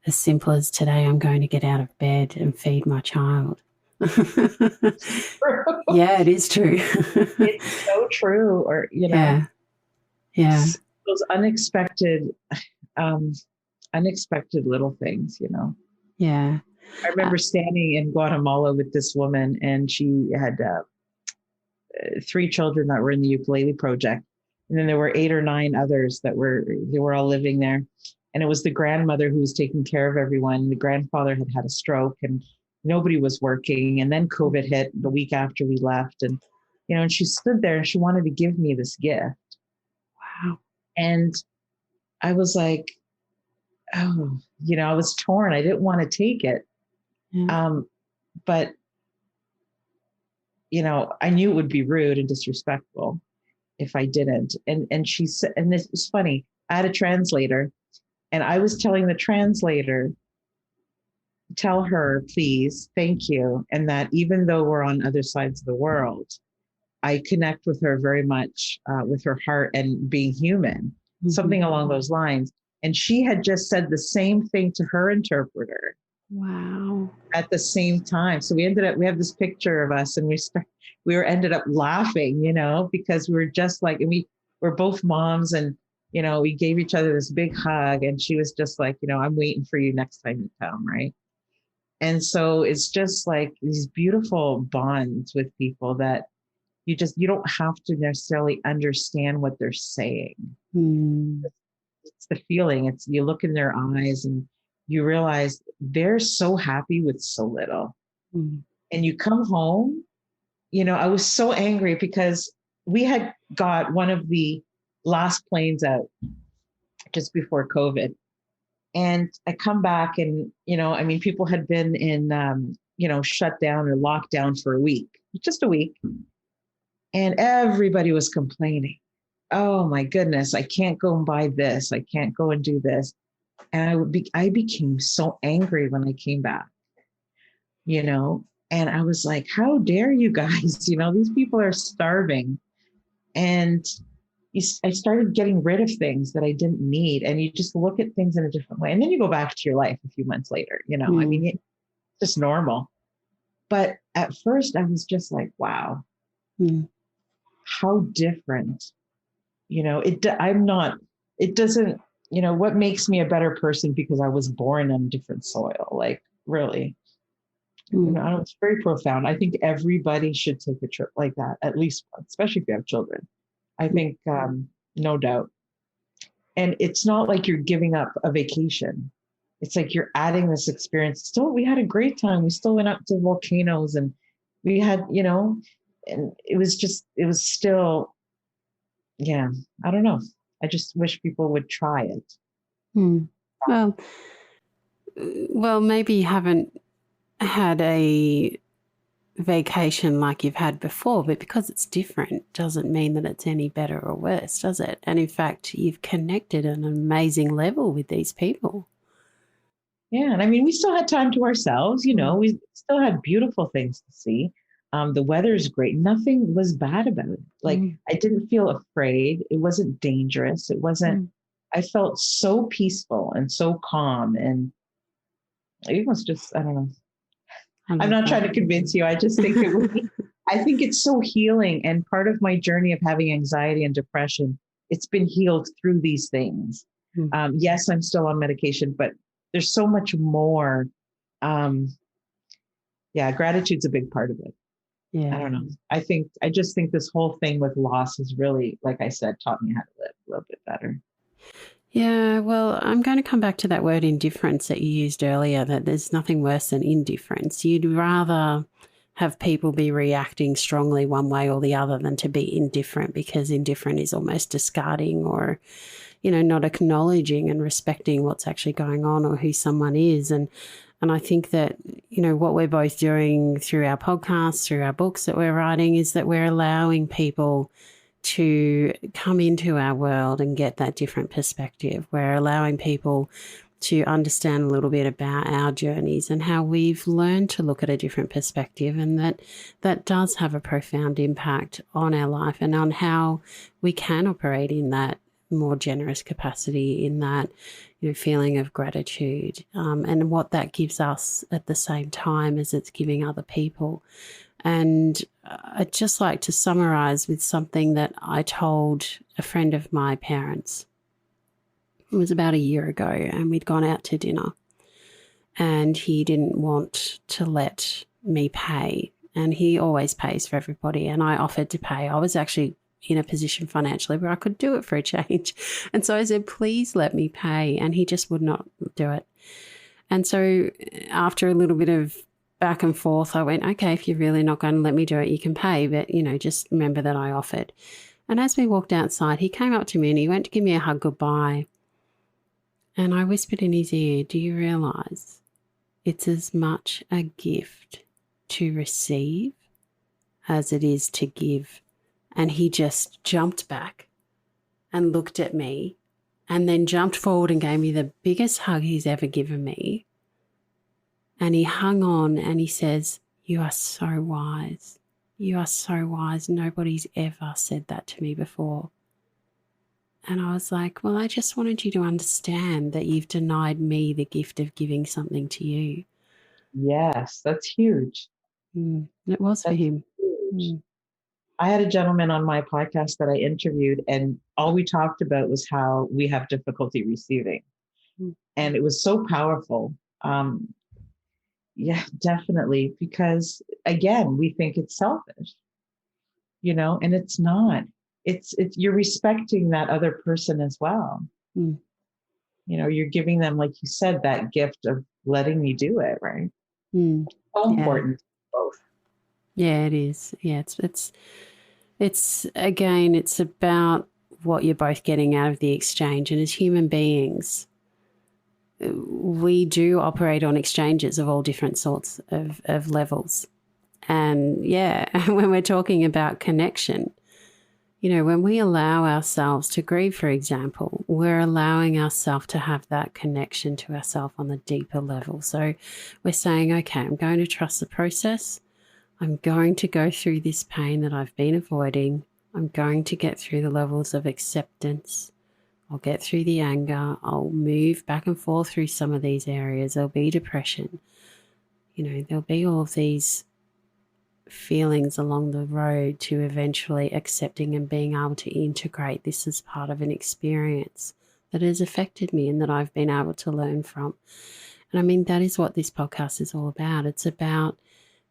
as simple as today I'm going to get out of bed and feed my child. Yeah, it is true. It's so true. Or, Yeah. those unexpected little things, Yeah. I remember standing in Guatemala with this woman, and she had 3 children that were in the ukulele project. And then there were 8 or 9 others they were all living there. And it was the grandmother who was taking care of everyone. The grandfather had a stroke, and nobody was working. And then COVID hit the week after we left. And, and she stood there and she wanted to give me this gift. Wow. And I was like, oh, I was torn. I didn't want to take it. Yeah. But, I knew it would be rude and disrespectful if I didn't. And she said, and this was funny, I had a translator, and I was telling the translator, tell her, please, thank you. And that even though we're on other sides of the world, I connect with her very much, with her heart and being human, something along those lines. And she had just said the same thing to her interpreter. Wow. At the same time. So we have this picture of us, and we ended up laughing, because we were just like, and we're both moms, and, we gave each other this big hug, and she was just like, I'm waiting for you next time you come. Right. And so it's just like these beautiful bonds with people that you don't have to necessarily understand what they're saying. It's the feeling. It's, you look in their eyes and you realize they're so happy with so little. And you come home, I was so angry because we had got one of the last planes out just before COVID. And I come back and, people had been in, shut down or locked down for a week, just a week. And everybody was complaining. Oh my goodness, I can't go and buy this. I can't go and do this. And I became so angry when I came back, and I was like, how dare you guys, these people are starving. And I started getting rid of things that I didn't need. And you just look at things in a different way. And then you go back to your life a few months later, it's just normal. But at first I was just like, wow, how different, it doesn't, what makes me a better person because I was born on different soil, like really, it's very profound. I think everybody should take a trip like that at least once, especially if you have children. I think, no doubt. And it's not like you're giving up a vacation. It's like you're adding this experience. Still, we had a great time. We still went up to volcanoes, and we had, and it was still, yeah, I don't know. I just wish people would try it. Well, maybe you haven't had a vacation like you've had before, but because it's different doesn't mean that it's any better or worse, does it? And in fact, you've connected at an amazing level with these people. Yeah. And we still had time to ourselves, we still had beautiful things to see. The weather's great. Nothing was bad about it. Like I didn't feel afraid. It wasn't dangerous. It wasn't, I felt so peaceful and so calm. And it was just, I don't know. I'm not trying to convince you. I just think I think it's so healing. And part of my journey of having anxiety and depression, it's been healed through these things. Yes, I'm still on medication, but there's so much more. Gratitude's a big part of it. Yeah. I don't know. I just think this whole thing with loss has really, like I said, taught me how to live a little bit better. Yeah, well, I'm going to come back to that word indifference that you used earlier, that there's nothing worse than indifference. You'd rather have people be reacting strongly one way or the other than to be indifferent, because indifferent is almost discarding or, not acknowledging and respecting what's actually going on or who someone is. And I think that, what we're both doing through our podcasts, through our books that we're writing, is that we're allowing people to come into our world and get that different perspective. We're allowing people to understand a little bit about our journeys and how we've learned to look at a different perspective, and that does have a profound impact on our life and on how we can operate in that more generous capacity, in that feeling of gratitude, and what that gives us at the same time as it's giving other people. And I'd just like to summarize with something that I told a friend of my parents. It was about a year ago, and we'd gone out to dinner, and he didn't want to let me pay, and he always pays for everybody, and I offered to pay. I was actually in a position financially where I could do it for a change, and so I said, please let me pay, and he just would not do it. And so after a little bit of back and forth, I went, okay, if you're really not going to let me do it, you can pay, but just remember that I offered. And as we walked outside, he came up to me and he went to give me a hug goodbye. And I whispered in his ear, do you realise it's as much a gift to receive as it is to give? And he just jumped back and looked at me and then jumped forward and gave me the biggest hug he's ever given me. And he hung on and he says, you are so wise. You are so wise. Nobody's ever said that to me before. And I was like, well, I just wanted you to understand that you've denied me the gift of giving something to you. Yes, that's huge. It was for him. Huge. I had a gentleman on my podcast that I interviewed, and all we talked about was how we have difficulty receiving. And it was so powerful. Yeah, definitely. Because again, we think it's selfish, and it's not. It's you're respecting that other person as well. You're giving them, like you said, that gift of letting me do it, right? So important, both. Yeah, it is. Yeah, it's again, it's about what you're both getting out of the exchange. And as human beings, we do operate on exchanges of all different sorts of levels. And yeah, when we're talking about connection, when we allow ourselves to grieve, for example, we're allowing ourselves to have that connection to ourselves on the deeper level. So we're saying, okay, I'm going to trust the process. I'm going to go through this pain that I've been avoiding. I'm going to get through the levels of acceptance. I'll get through the anger. I'll move back and forth through some of these areas. There'll be depression. There'll be all of these feelings along the road to eventually accepting and being able to integrate this as part of an experience that has affected me and that I've been able to learn from. And I mean, that is what this podcast is all about. It's about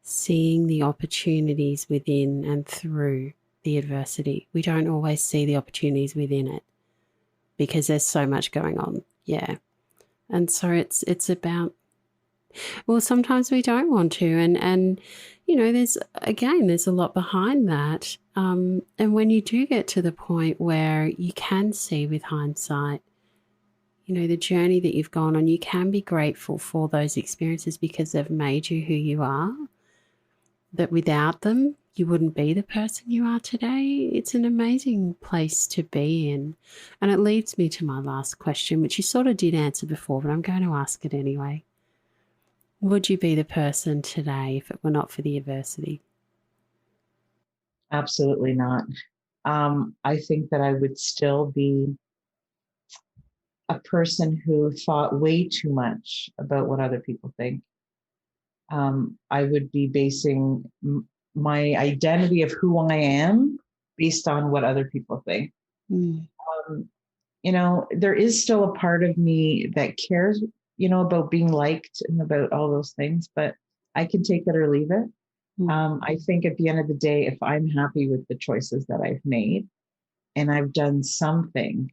seeing the opportunities within and through the adversity. We don't always see the opportunities within it because there's so much going on. Yeah. And so it's about, well, sometimes we don't want to. And there's a lot behind that. And when you do get to the point where you can see with hindsight, the journey that you've gone on, you can be grateful for those experiences because they've made you who you are. That without them, you wouldn't be the person you are today. It's an amazing place to be in. And it leads me to my last question, which you sort of did answer before, but I'm going to ask it anyway. Would you be the person today if it were not for the adversity? Absolutely not. I think that I would still be a person who thought way too much about what other people think. I would be basing my identity of who I am based on what other people think. There is still a part of me that cares, about being liked and about all those things, but I can take it or leave it. I think at the end of the day, if I'm happy with the choices that I've made and I've done something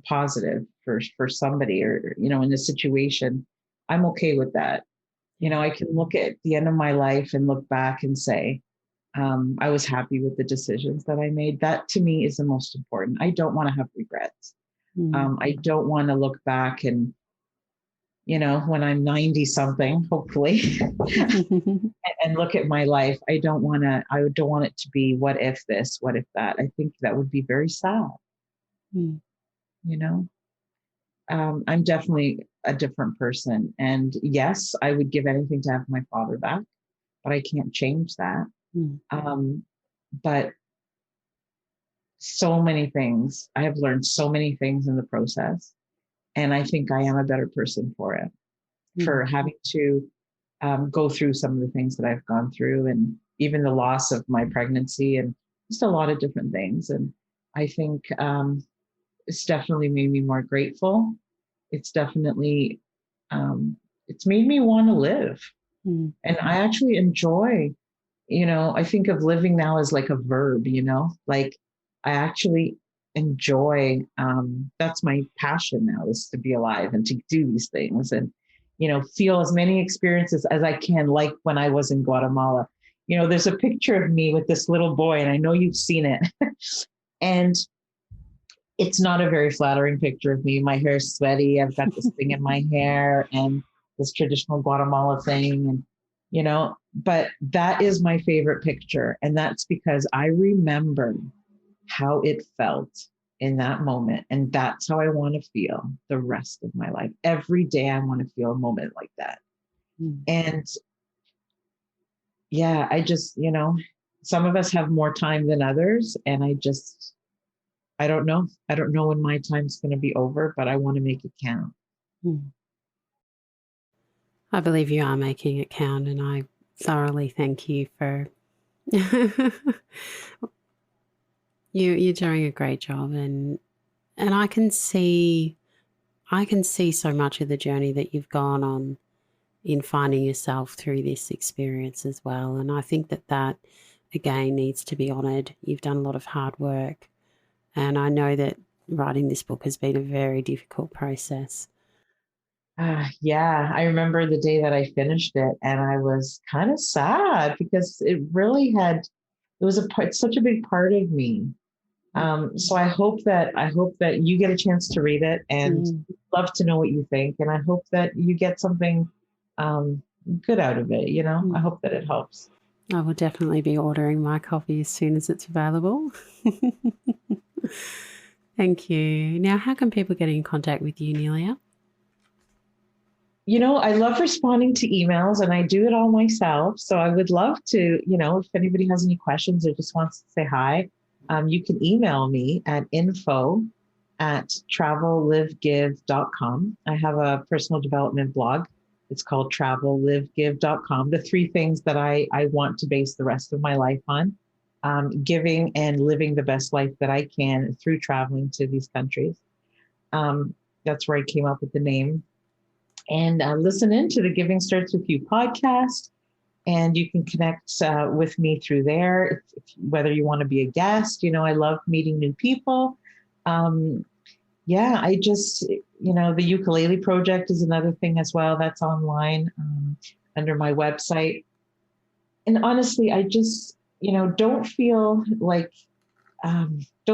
positive for somebody or, in a situation, I'm okay with that. I can look at the end of my life and look back and say, I was happy with the decisions that I made. That to me is the most important. I don't want to have regrets. I don't want to look back and, when I'm 90 something, hopefully, and look at my life, I don't want it to be what if this, what if that. I think that would be very sad, Mm. you know. I'm definitely a different person. And yes, I would give anything to have my father back, but I can't change that. Mm. But so many things, I have learned so many things in the process. And I think I am a better person for it, Mm. for having to go through some of the things that I've gone through, and even the loss of my pregnancy, and just a lot of different things. And I think it's definitely made me more grateful. It's definitely, it's made me want to live. Mm. And I actually enjoy, I think of living now as like a verb, like I actually enjoy, that's my passion now, is to be alive and to do these things, and, feel as many experiences as I can, like when I was in Guatemala. There's a picture of me with this little boy, and I know you've seen it. And it's not a very flattering picture of me. My hair's sweaty. I've got this thing in my hair and this traditional Guatemala thing. And, but that is my favorite picture. And that's because I remember how it felt in that moment. And that's how I want to feel the rest of my life. Every day I want to feel a moment like that. Mm. And yeah, I just, some of us have more time than others. And I don't know. I don't know when my time's going to be over, but I want to make it count. Mm. I believe you are making it count, and I thoroughly thank you for you're doing a great job, and I can see so much of the journey that you've gone on in finding yourself through this experience as well. And I think that again needs to be honoured. You've done a lot of hard work, and I know that writing this book has been a very difficult process. Yeah, I remember the day that I finished it, and I was kind of sad because it was it's such a big part of me. So I hope that you get a chance to read it, and Mm. love to know what you think. And I hope that you get something good out of it. I Mm. hope that it helps. I will definitely be ordering my copy as soon as it's available. Thank you. Now, how can people get in contact with you, Nelia? I love responding to emails, and I do it all myself. So I would love to, if anybody has any questions or just wants to say hi, you can email me at info@travellivegive.com. I have a personal development blog. It's called travellivegive.com. The three things that I want to base the rest of my life on: giving and living the best life that I can through traveling to these countries. That's where I came up with the name. And listen in to the Giving Starts With You podcast. And you can connect with me through there, whether you want to be a guest. I love meeting new people. Yeah, I just, the ukulele project is another thing as well. That's online under my website. And honestly, I just, don't feel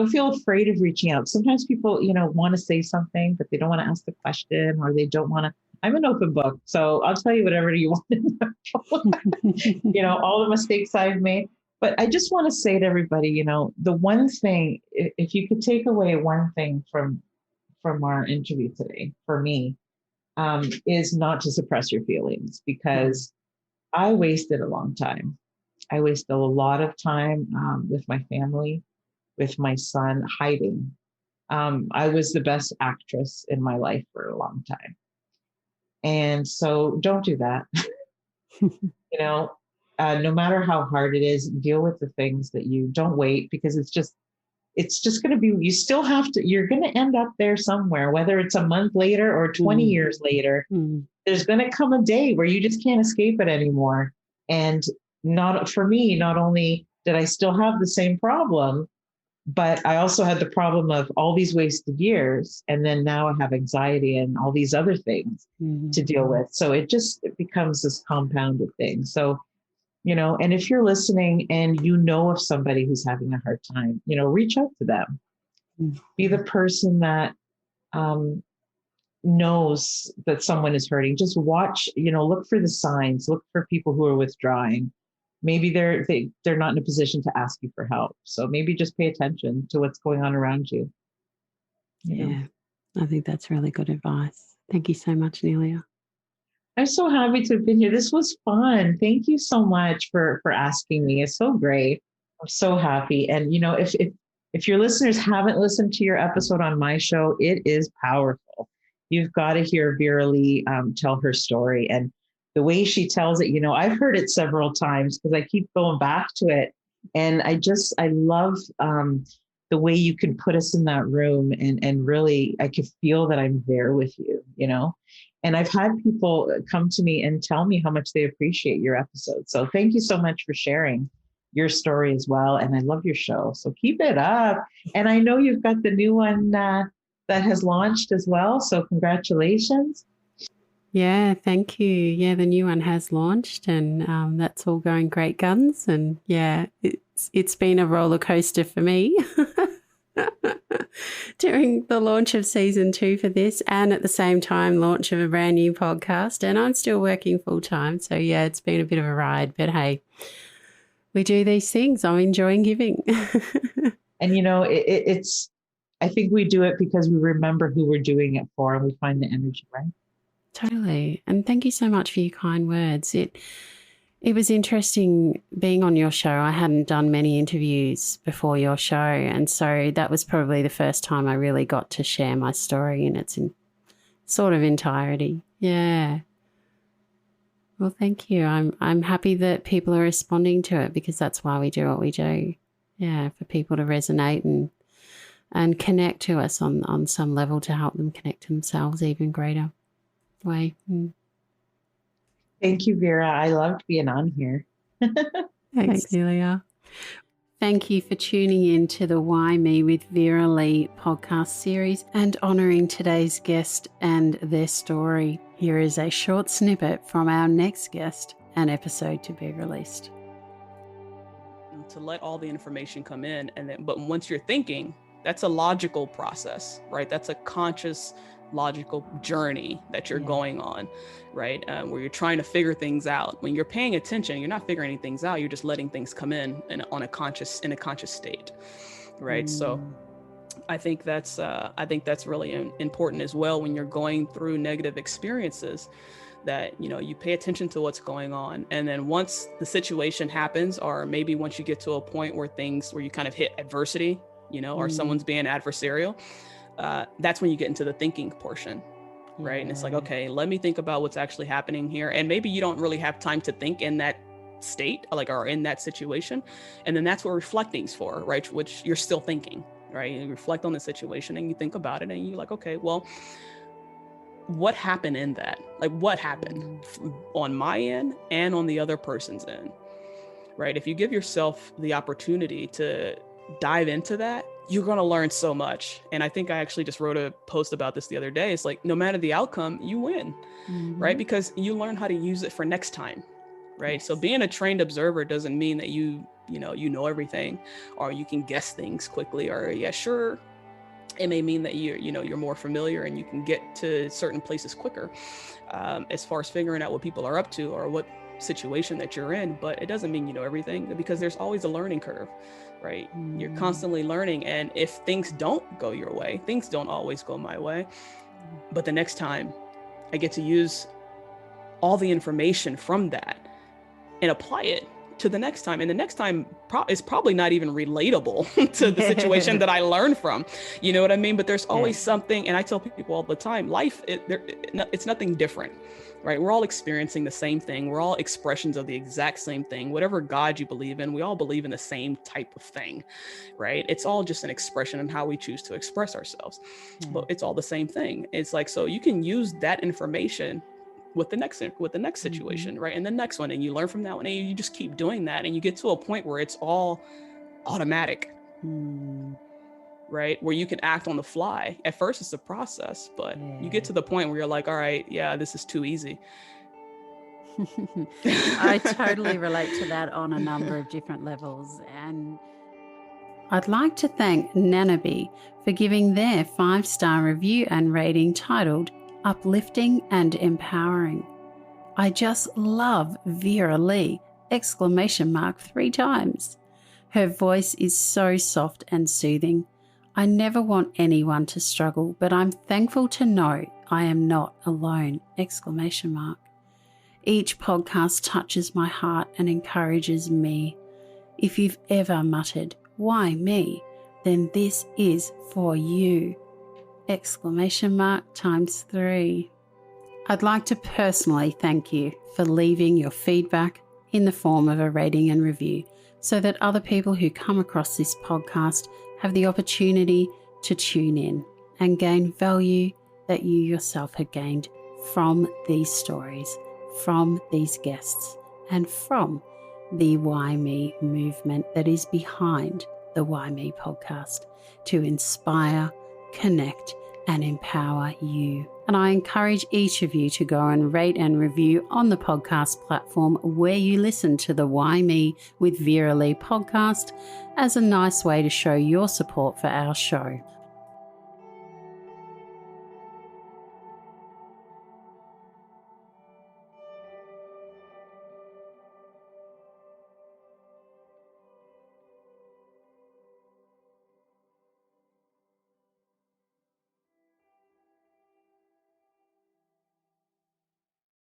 afraid of reaching out. Sometimes people, want to say something, but they don't want to ask the question, or they don't want to. I'm an open book, so I'll tell you whatever you want to know. All the mistakes I've made. But I just want to say to everybody, the one thing, if you could take away one thing from our interview today, for me, is not to suppress your feelings, because I wasted a long time. I wasted a lot of time with my family, with my son, hiding. I was the best actress in my life for a long time. And so don't do that. No matter how hard it is, deal with the things that you don't wait, because it's just going to be, you're going to end up there somewhere, whether it's a month later or 20 years later. There's going to come a day where you just can't escape it anymore. And for me, not only did I still have the same problem, but I also had the problem of all these wasted years. And then now I have anxiety and all these other things to deal with. So it becomes this compounded thing. So, and if you're listening and you know of somebody who's having a hard time, reach out to them. Be the person that knows that someone is hurting, just watch, look for the signs, look for people who are withdrawing. Maybe they're not in a position to ask you for help. So maybe just pay attention to what's going on around you. Yeah, I think that's really good advice. Thank you so much, Nelia. I'm so happy to have been here. This was fun. Thank you so much for asking me. It's so great. I'm so happy. And if your listeners haven't listened to your episode on my show, it is powerful. You've got to hear Vera-Lee tell her story, and the way she tells it. I've heard it several times because I keep going back to it, and I love the way you can put us in that room, and really I could feel that I'm there with you. And I've had people come to me and tell me how much they appreciate your episode. So thank you so much for sharing your story as well. And I love your show. So keep it up. And I know you've got the new one that has launched as well. So congratulations. Yeah, thank you. Yeah, the new one has launched, and that's all going great guns. And yeah, it's been a roller coaster for me. During the launch of season 2 for this, and at the same time launch of a brand new podcast, and I'm still working full time. So yeah, it's been a bit of a ride, but hey, we do these things. I'm enjoying giving. And it's, I think we do it because we remember who we're doing it for, and we find the energy, right? Totally. And thank you so much for your kind words. It was interesting being on your show. I hadn't done many interviews before your show, and so that was probably the first time I really got to share my story in its sort of entirety. Yeah. Well, thank you. I'm happy that people are responding to it, because that's why we do what we do. Yeah, for people to resonate and connect to us on some level, to help them connect to themselves even greater way. Thank you, Vera. I loved being on here. Thanks, Nelia. Thank you for tuning in to the Why Me with Vera-Lee podcast series and honouring today's guest and their story. Here is a short snippet from our next guest and episode to be released. To let all the information come in, but once you're thinking, that's a logical process, right? That's a conscious, logical journey that you're going on, right? Where you're trying to figure things out. When you're paying attention, you're not figuring things out. You're just letting things come in in a conscious state, right? So I think that's really important as well when you're going through negative experiences, that you pay attention to what's going on. And then once the situation happens, or maybe once you get to a point where you kind of hit adversity, or someone's being adversarial, that's when you get into the thinking portion, right? And it's like, okay, let me think about what's actually happening here. And maybe you don't really have time to think in that state, or in that situation. And then that's what reflecting's for, right? Which you're still thinking, right? You reflect on the situation and you think about it, and you're like, okay, well, what happened in that? Like, what happened on my end and on the other person's end, right? If you give yourself the opportunity to dive into that, you're going to learn so much. And I think I actually just wrote a post about this the other day. It's like, no matter the outcome, you win, right? Because you learn how to use it for next time, right? So being a trained observer doesn't mean that you know everything, or you can guess things quickly, or sure, it may mean that you're more familiar and you can get to certain places quicker, as far as figuring out what people are up to or what situation that you're in. But it doesn't mean you know everything, because there's always a learning curve, right? You're constantly learning. And if things don't go your way, things don't always go my way, but the next time I get to use all the information from that and apply it to the next time. And the next time is probably not even relatable to the situation that I learned from, you know what I mean? But there's always something, and I tell people all the time, life, it's nothing different, right? We're all experiencing the same thing. We're all expressions of the exact same thing. Whatever God you believe in, we all believe in the same type of thing, right? It's all just an expression in how we choose to express ourselves, but it's all the same thing. It's like, so you can use that information with the next situation, right? And the next one, and you learn from that one, and you just keep doing that, and you get to a point where it's all automatic, right? Where you can act on the fly. At first it's a process, but you get to the point where you're like, all right, this is too easy. I totally relate to that on a number of different levels. And I'd like to thank Nanabe for giving their 5-star review and rating titled, uplifting and empowering. I just love Vera-Lee! 3 times. Her voice is so soft and soothing. I never want anyone to struggle, but I'm thankful to know I am not alone! Each podcast touches my heart and encourages me. If you've ever muttered, "Why me?" then this is for you! Times 3. I'd like to personally thank you for leaving your feedback in the form of a rating and review so that other people who come across this podcast have the opportunity to tune in and gain value that you yourself have gained from these stories, from these guests, and from the WhyMe movement that is behind the WhyMe podcast to inspire, connect, and empower you. And I encourage each of you to go and rate and review on the podcast platform where you listen to the WhyMe with Vera-Lee podcast as a nice way to show your support for our show.